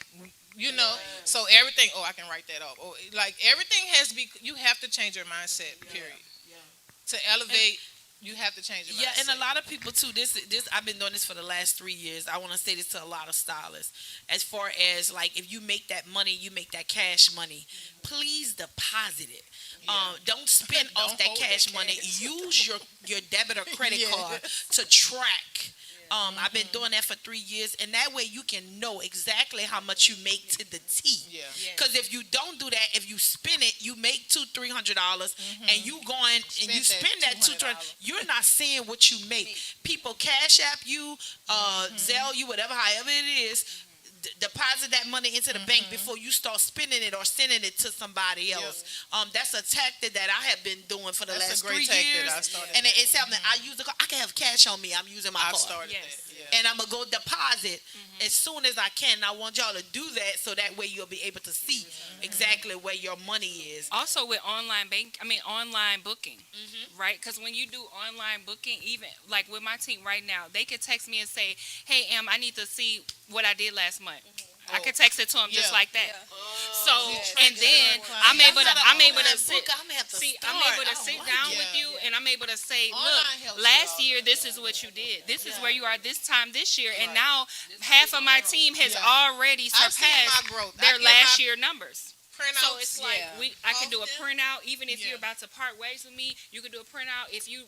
[SPEAKER 14] So everything. I can write that off. Like everything has to be. You have to change your mindset. Period. To elevate, you have to change your mindset.
[SPEAKER 2] And a lot of people too. This I've been doing this for the last 3 years. I want to say this to a lot of stylists. As far as like, if you make that money, you make that cash money. Please deposit it. Don't spend off that cash money. Use your debit or credit card to track. I've been doing that for 3 years, and that way you can know exactly how much you make to the T. Because if you don't do that, if you spend it, you make $200-$300, and you going and you spend that $200, you're not seeing what you make. People cash app you, Zelle you, however it is. Deposit that money into the bank before you start spending it or sending it to somebody else. That's a tactic that I have been doing for the last 3 years, and it's something I use. I can have cash on me. I'm using my card, and I'm gonna go deposit as soon as I can. I want y'all to do that so that way you'll be able to see exactly where your money is.
[SPEAKER 3] Also with online booking, right? Because when you do online booking, even like with my team right now, they could text me and say, "Hey, I need to see what I did last month." I could text it to them just like that. And then I'm able to sit down with you, and I'm able to say, look, last year this is what you did. This is where you are this time this year, and now half of my team has already surpassed their last year numbers. So it's like I can do a printout. Even if you're about to part ways with me, you can do a printout. If you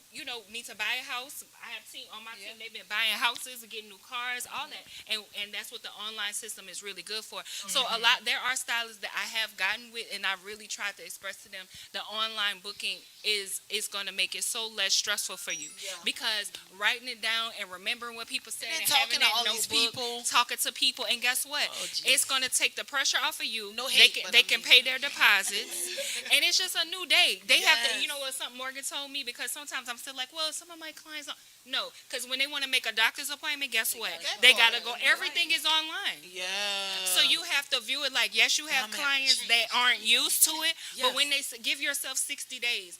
[SPEAKER 3] need to buy a house, I have seen on my team they've been buying houses and getting new cars, all that, and that's what the online system is really good for. So there are stylists that I have gotten with, and I really tried to express to them the online booking is going to make it so less stressful for you because writing it down and remembering what people said and having that notebook, talking to people, and guess what? It's going to take the pressure off of you. They can pay their deposits, and it's just a new day. They have to, what something Morgan told me, because sometimes I'm still like, well, some of my clients don't. No, because when they want to make a doctor's appointment, guess what? They got to go. Everything is online. So you have to view it like, yes, you have clients that aren't used to it, but when they give yourself 60 days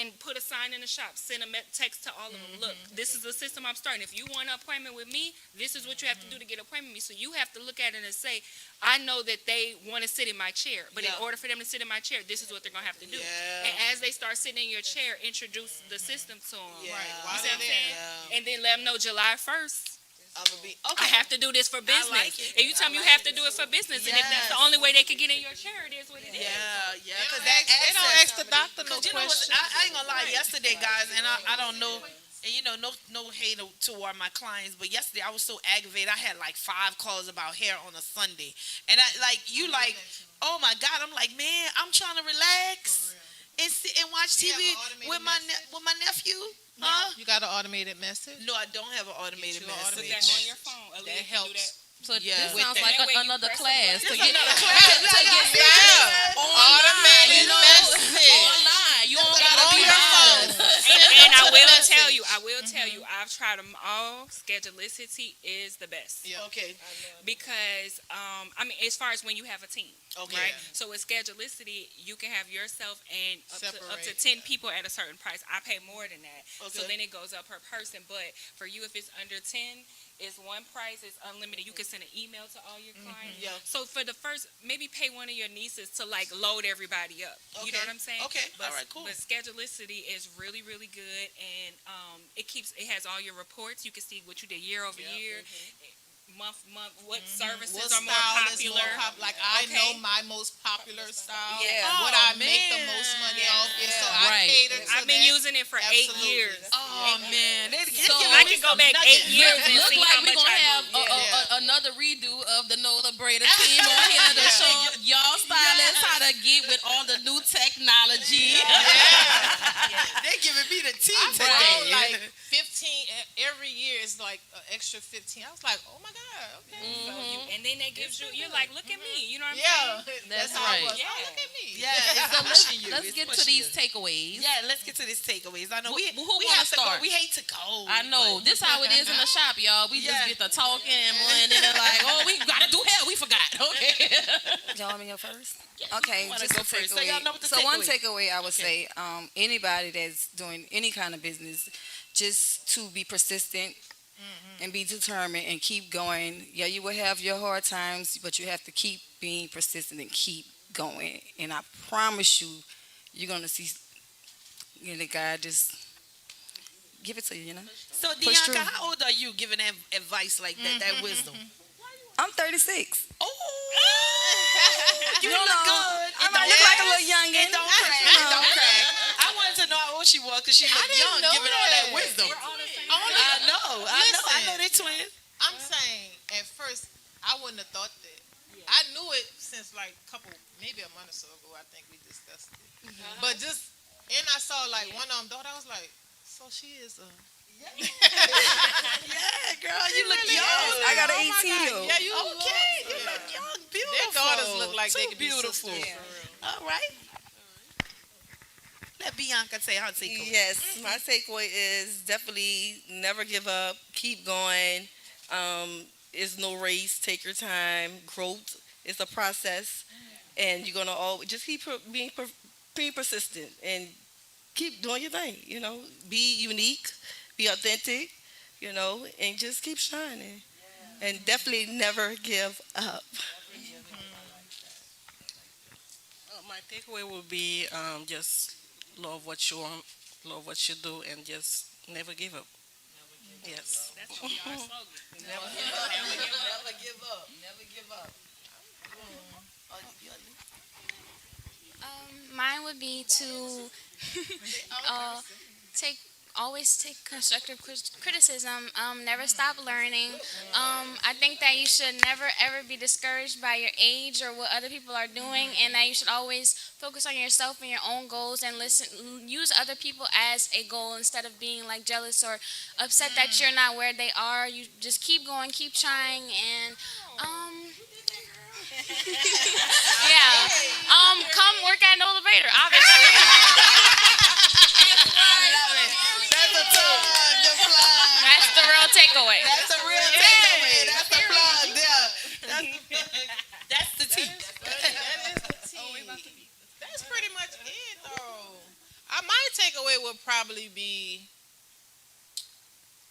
[SPEAKER 3] and put a sign in the shop, send a text to all of them, look, this is the system I'm starting. If you want an appointment with me, this is what you have to do to get an appointment with me. So you have to look at it and say, I know that they want to sit in my chair, but in order for them to sit in my chair, this is what they're going to have to do. And as they start sitting in your chair, introduce the system to them. You see what I'm saying? And then let them know July 1st. I have to do this for business. And you tell me you have to do it for business, and if that's the only way they could get in your chair, it is what it is.
[SPEAKER 2] Yeah, because
[SPEAKER 14] They don't ask the doctor no questions.
[SPEAKER 2] I ain't gonna lie. Yesterday, guys, and I don't know, and no hate toward my clients, but yesterday I was so aggravated. I had like 5 calls about hair on a Sunday, and I oh my God, I'm like, man, I'm trying to relax and sit and watch TV with my nephew. Huh?
[SPEAKER 14] You got an automated message?
[SPEAKER 2] No, I don't have an automated message.
[SPEAKER 3] Put that on your phone.
[SPEAKER 14] That helps.
[SPEAKER 1] So this sounds like another class to get
[SPEAKER 14] Automated message
[SPEAKER 1] online. You don't
[SPEAKER 14] got
[SPEAKER 1] gotta be
[SPEAKER 14] on your phone.
[SPEAKER 3] And I will tell you, I've tried them all. Schedulicity is the best.
[SPEAKER 2] Yeah. Okay.
[SPEAKER 3] Because as far as when you have a team, right? So with Schedulicity, you can have yourself and up to 10 people at a certain price. I pay more than that, so then it goes up per person. But for you, if it's under 10, it's one price. It's unlimited. You can send an email to all your clients.
[SPEAKER 2] Yeah.
[SPEAKER 3] So for the first, maybe pay one of your nieces to like load everybody up. You know what I'm saying?
[SPEAKER 2] Okay.
[SPEAKER 3] But,
[SPEAKER 2] All right. Cool.
[SPEAKER 3] But Schedulicity is really, really good, and it has all your reports. You can see what you did year over year. Month, what services are more popular?
[SPEAKER 14] Like I know my most popular style.
[SPEAKER 2] Yeah.
[SPEAKER 14] What I make the most money off. Yeah. So I cater to
[SPEAKER 3] I've been using it for 8 years.
[SPEAKER 2] Oh man,
[SPEAKER 3] So I can go back 8 years and
[SPEAKER 1] Look
[SPEAKER 3] see
[SPEAKER 1] like
[SPEAKER 3] how
[SPEAKER 1] we're
[SPEAKER 3] much
[SPEAKER 1] gonna
[SPEAKER 3] I
[SPEAKER 1] have another redo of the Nola Breda team on here to show y'all stylists how to get with all the new technology.
[SPEAKER 2] They're giving me the tea
[SPEAKER 14] I
[SPEAKER 2] today.
[SPEAKER 14] bought like 15 every year. It's like an extra 15. I was like, oh my God. Okay.
[SPEAKER 3] So and then they give you're like, look at me. You know what I'm saying?
[SPEAKER 1] That's
[SPEAKER 14] how
[SPEAKER 1] right.
[SPEAKER 14] I was. Oh, look at me.
[SPEAKER 2] Yeah,
[SPEAKER 1] So let's get to these takeaways.
[SPEAKER 2] Yeah, let's get to these takeaways. I know
[SPEAKER 1] Who
[SPEAKER 2] we
[SPEAKER 1] wanna
[SPEAKER 2] have to go.
[SPEAKER 1] start?
[SPEAKER 2] We hate to go.
[SPEAKER 1] I know. This how it is in the shop, y'all. We just get to talking and then they're like, oh, we gotta do hair. We forgot. Okay.
[SPEAKER 15] Y'all want me to go first? Okay,
[SPEAKER 2] wanna
[SPEAKER 15] just
[SPEAKER 2] go
[SPEAKER 15] a
[SPEAKER 2] first. So
[SPEAKER 15] takeaway.
[SPEAKER 2] y'all know what the
[SPEAKER 15] So one
[SPEAKER 2] takeaway-
[SPEAKER 15] takeaway I would say, anybody that's doing any kind of business, just to be persistent and be determined and keep going. Yeah, you will have your hard times, but you have to keep being persistent and keep going. And I promise you, you're gonna see, God just give it to you.
[SPEAKER 2] So
[SPEAKER 15] Push through.
[SPEAKER 2] Dianca, how old are you giving advice like that? That wisdom.
[SPEAKER 15] I'm 36.
[SPEAKER 2] Oh, you
[SPEAKER 15] No,
[SPEAKER 2] look
[SPEAKER 15] no.
[SPEAKER 2] good.
[SPEAKER 15] I might look like a little youngin'.
[SPEAKER 2] It don't crack. It don't crack. I wanted to know how old she was because she looked young,
[SPEAKER 14] know
[SPEAKER 2] giving all that
[SPEAKER 14] that.
[SPEAKER 2] wisdom. I know they twins.
[SPEAKER 14] I'm saying at first I wouldn't have thought that. I knew it since like maybe a month or so ago. I think we discussed it. But and I saw like one of them thought I was like, so she is a.
[SPEAKER 2] Yeah, girl, you look
[SPEAKER 14] really
[SPEAKER 2] young.
[SPEAKER 14] is.
[SPEAKER 15] I got an
[SPEAKER 14] Oh my
[SPEAKER 15] 18-year-old.
[SPEAKER 14] God. Yeah, you
[SPEAKER 2] Okay, you look young, beautiful.
[SPEAKER 14] Their daughters look like
[SPEAKER 2] Too
[SPEAKER 14] they could
[SPEAKER 2] beautiful.
[SPEAKER 14] be sisters, for real.
[SPEAKER 2] All right. Let Bianca say her takeaway.
[SPEAKER 20] Yes, my takeaway is definitely never give up. Keep going. It's no race. Take your time. Growth is a process, and you're gonna always just keep being persistent and keep doing your thing. Be unique, be authentic. And just keep shining, and definitely never give up.
[SPEAKER 12] My takeaway would be just love what you want, love what you do, and just never give up. Yes.
[SPEAKER 3] That's gonna be our slogan.
[SPEAKER 2] Never give up. Never give up. Never give up.
[SPEAKER 13] Mine would be to always take constructive criticism. Never stop learning. I think that you should never ever be discouraged by your age or what other people are doing, and that you should always focus on yourself and your own goals and use other people as a goal instead of being like jealous or upset that you're not where they are. You just keep going, keep trying, and come work at Nola Vader, obviously. That's the real takeaway.
[SPEAKER 2] That's a real takeaway. That's a plug there. That's the tea.
[SPEAKER 14] That's pretty much it, though. My takeaway would probably be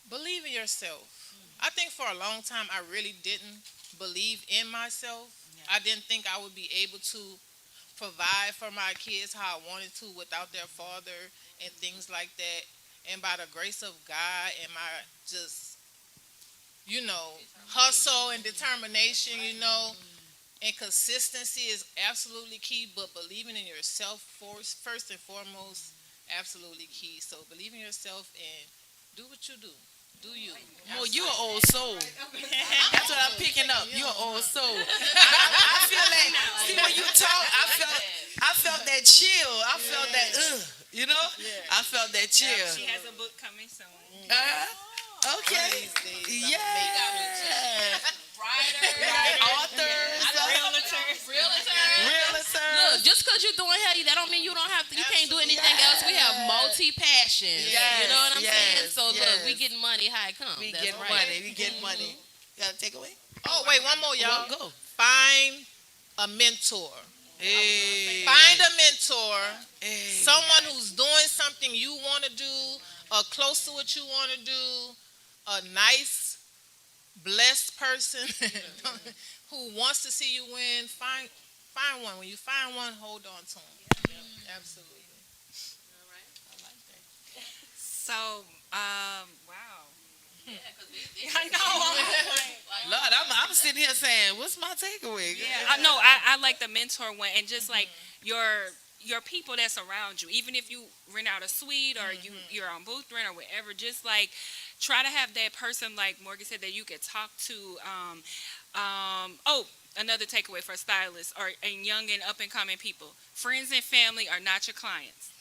[SPEAKER 14] believe in yourself. I think for a long time I really didn't believe in myself. I didn't think I would be able to provide for my kids how I wanted to without their father and things like that. And by the grace of God and my just hustle and determination, and consistency is absolutely key, but believing in yourself first and foremost, absolutely key. So believe in yourself and do what you do. Do you?
[SPEAKER 2] Well, you an old soul. That's what I'm picking up. You an old soul. I feel that. See, when you talk, I felt that chill. I felt that. I felt that chill.
[SPEAKER 3] She has a book coming soon.
[SPEAKER 2] Okay. Yeah. Realtor.
[SPEAKER 1] Look, just because you're doing hair, that don't mean you don't have to. You can't do anything else. We have multi passions. You know what I'm saying? So look, we getting money how it comes.
[SPEAKER 2] We get money. We get money. You got a takeaway?
[SPEAKER 14] Oh wait, one more, y'all.
[SPEAKER 2] Go.
[SPEAKER 14] Find a mentor.
[SPEAKER 2] Hey.
[SPEAKER 14] Find a mentor. Hey. Someone who's doing something you want to do, or close to what you want to do. A nice, blessed person who wants to see you win. Find one. When you find one, hold on to them. Absolutely.
[SPEAKER 3] All right. I like that. So, wow. I know.
[SPEAKER 2] Lord, I'm sitting here saying, what's my takeaway?
[SPEAKER 3] Yeah, I know. I like the mentor one, and just like your people that's around you, even if you rent out a suite or you're on booth rent or whatever, just like try to have that person, like Morgan said, that you could talk to. Another takeaway for stylists and young and up and coming people: friends and family are not your clients.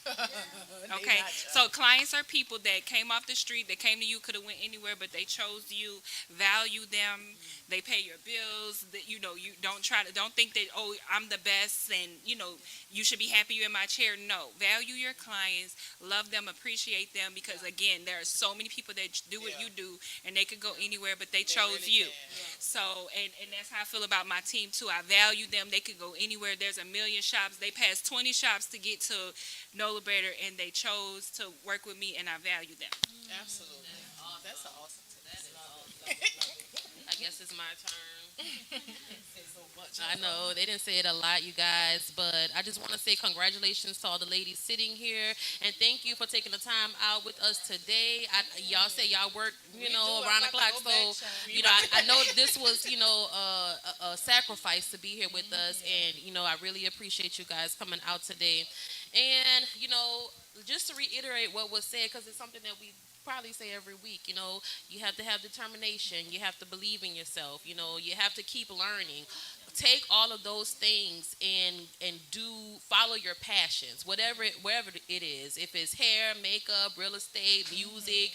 [SPEAKER 3] Okay, so clients are people that came off the street, they came to you, could have went anywhere, but they chose you. Value them. They pay your bills. That you don't think that, oh, I'm the best and you should be happy you're in my chair. No, value your clients, love them, appreciate them, because again, there are so many people that do what you do and they could go anywhere, but they chose really you. So and that's how I feel about my team too. I value them. They could go anywhere. There's a million shops. They passed 20 shops to get to Nola Better, and they chose to work with me, and I value them.
[SPEAKER 14] Absolutely. That's awesome.
[SPEAKER 1] I guess it's my turn. I know they didn't say it a lot, you guys, but I just want to say congratulations to all the ladies sitting here, and thank you for taking the time out with us today. Y'all say y'all work, around the clock, so I know this was, a sacrifice to be here with us, and I really appreciate you guys coming out today. And just to reiterate what was said, because it's something that we probably say every week, you have to have determination, you have to believe in yourself, you have to keep learning. Take all of those things and follow your passions, wherever it is. If it's hair, makeup, real estate, music,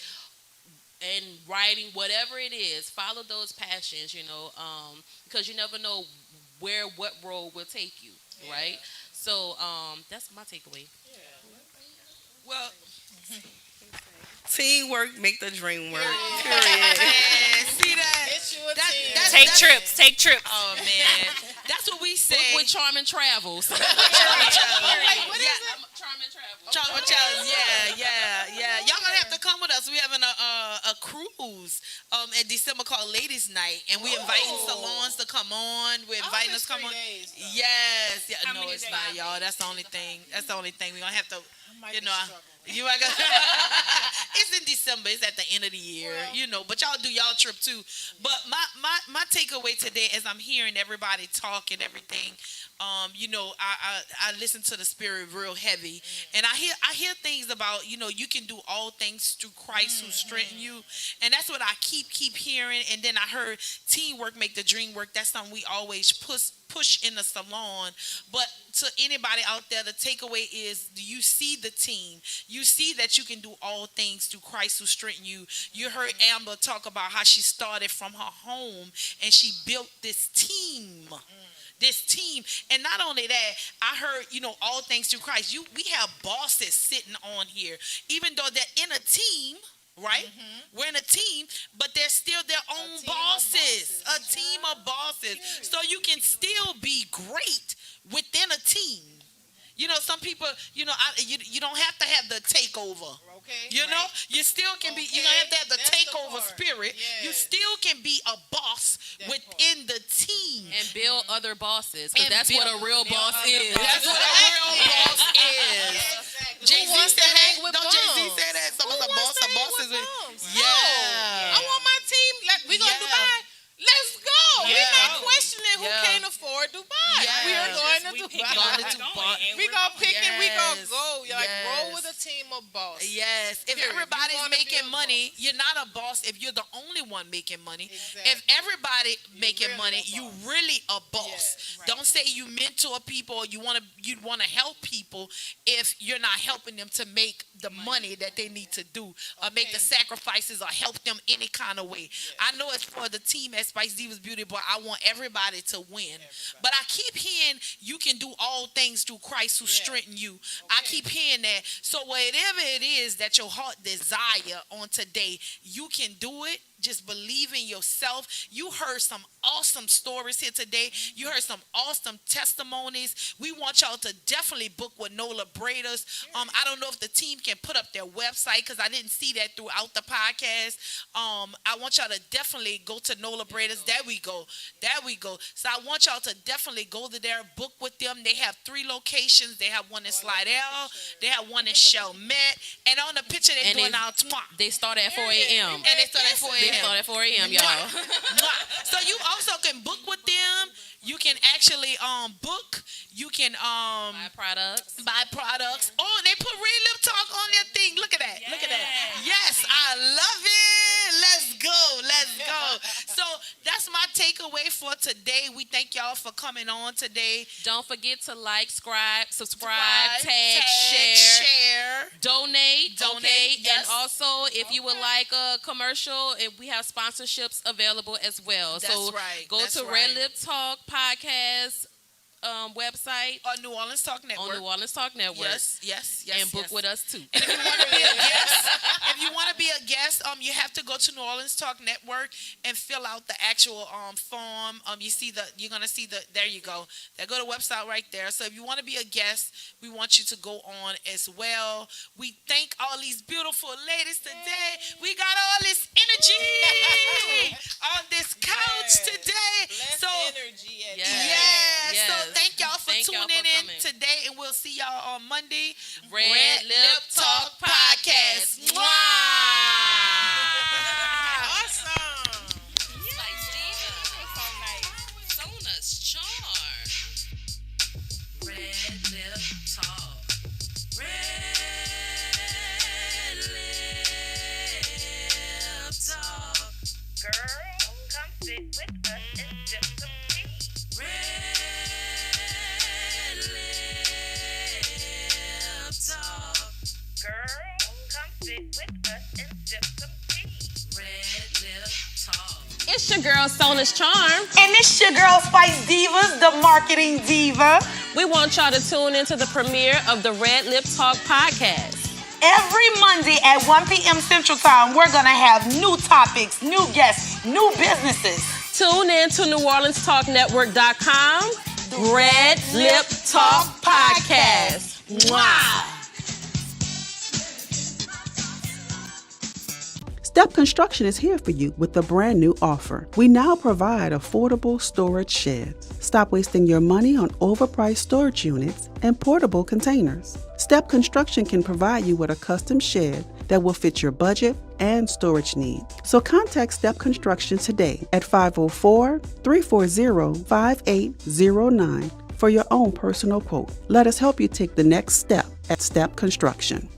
[SPEAKER 1] and writing, whatever it is, follow those passions, because you never know what road will take you, right? So that's my takeaway.
[SPEAKER 2] Well,
[SPEAKER 20] teamwork make the dream work.
[SPEAKER 2] Period. See that?
[SPEAKER 3] Take trips.
[SPEAKER 2] Oh man, that's what we say.
[SPEAKER 1] Book with Charming Travels.
[SPEAKER 2] Charming Travels. Yeah. Y'all gonna have to come with us. We having a cruise in December called Ladies Night, and we inviting salons to come on. We're inviting us to come on. Yes. Yeah. No, it's not, y'all. That's the only thing. We're gonna have to. It's in December. It's at the end of the year, But y'all do y'all trip too. But my takeaway today, as I'm hearing everybody talk and everything, I listen to the Spirit real heavy, and I hear things about you can do all things through Christ who strengthens you, and that's what I keep hearing. And then I heard teamwork make the dream work. That's something we always push in the salon. But to anybody out there, the takeaway is, do you see the team? You see that you can do all things through Christ who strengthens you. You heard Amber talk about how she started from her home and she built this team. And not only that, I heard, all things through Christ. We have bosses sitting on here, even though they're in a team, right? We're in a team, but they're still their own bosses. A team of bosses. So you can still be great within a team. Some people, you don't have to have the takeover. Okay. You still can be. You don't have to have the takeover spirit. Yeah. You still can be a boss within the team
[SPEAKER 1] and build other bosses. Because that's what a real boss is.
[SPEAKER 2] That's what a real boss is. Jay-Z said that. Don't Jay-Z say that? Some of the bosses.
[SPEAKER 14] Yeah. I want my team. We going to Dubai? Let's go. We're not questioning who can't afford Dubai. We are going to Dubai. We going to pick it. We going to go. Like, roll with a team of boss.
[SPEAKER 2] Yes. If everybody's making money, you're not a boss if you're the only one making money.
[SPEAKER 14] Exactly.
[SPEAKER 2] If everybody making money, you really a boss. Don't say you mentor people or you want to help people if you're not helping them to make the money that they need to do or make the sacrifices or help them any kind of way. I know it's for the team at Spice Divas Beauty, but I want everybody to win. But I keep hearing you can do all things through Christ who strengthen you. I keep hearing that. So whatever it is that your heart desire on today, you can do it. Just believe in yourself. You heard some awesome stories here today. You heard some awesome testimonies. We want y'all to definitely book with Nola Braiders. I don't know if the team can put up their website because I didn't see that throughout the podcast. I want y'all to definitely go to Nola Braiders. There we go. So I want y'all to definitely go to their book with them. They have 3 locations. They have one in Slidell. They have one in Chalmette. And on the picture they're doing now,
[SPEAKER 1] they start at 4 a.m.
[SPEAKER 2] And they start at 4 a.m.
[SPEAKER 1] They start at 4 a.m., y'all.
[SPEAKER 2] So you also can book with them. You can actually book. You can
[SPEAKER 1] buy products.
[SPEAKER 2] Oh, they put Redlip Talk on their thing. Look at that. Look at that. Yes, I love it. Let's go. So that's my takeaway for today. We thank y'all for coming on today.
[SPEAKER 1] Don't forget to like, subscribe, tag, share, donate.
[SPEAKER 2] Yes.
[SPEAKER 1] And also, if you would like a commercial, we have sponsorships available as well.
[SPEAKER 2] That's right.
[SPEAKER 1] Go to Redlip Talk Podcast website
[SPEAKER 2] on New Orleans Talk Network. Yes.
[SPEAKER 1] And book with us too.
[SPEAKER 2] And if you want to be a guest, you have to go to New Orleans Talk Network and fill out the actual form. You're gonna see there you go. Go to the website right there. So if you want to be a guest, we want you to go on as well. We thank all these beautiful ladies today. We got all this energy on this couch today. So
[SPEAKER 14] energy.
[SPEAKER 2] So thank y'all for tuning in today, and we'll see y'all on Monday.
[SPEAKER 1] Redlip Talk Podcast.
[SPEAKER 14] Awesome.
[SPEAKER 1] Sona's charm. Redlip Talk. Redlip Talk.
[SPEAKER 16] Girl, come sit with us and sip some tea. Girl, come sit with us and sip some tea.
[SPEAKER 1] Redlip Talk.
[SPEAKER 8] It's your girl, Sona's Charm.
[SPEAKER 9] And it's your girl, Spice Divas, the marketing diva.
[SPEAKER 8] We want y'all to tune into the premiere of the Redlip Talk podcast.
[SPEAKER 9] Every Monday at 1 p.m. Central Time, we're going to have new topics, new guests, new businesses.
[SPEAKER 8] Tune in to NewOrleansTalkNetwork.com. Redlip Talk Podcast. Mwah.
[SPEAKER 10] Step Construction is here for you with a brand new offer. We now provide affordable storage sheds. Stop wasting your money on overpriced storage units and portable containers. Step Construction can provide you with a custom shed that will fit your budget and storage needs. So contact Step Construction today at 504-340-5809 for your own personal quote. Let us help you take the next step at Step Construction.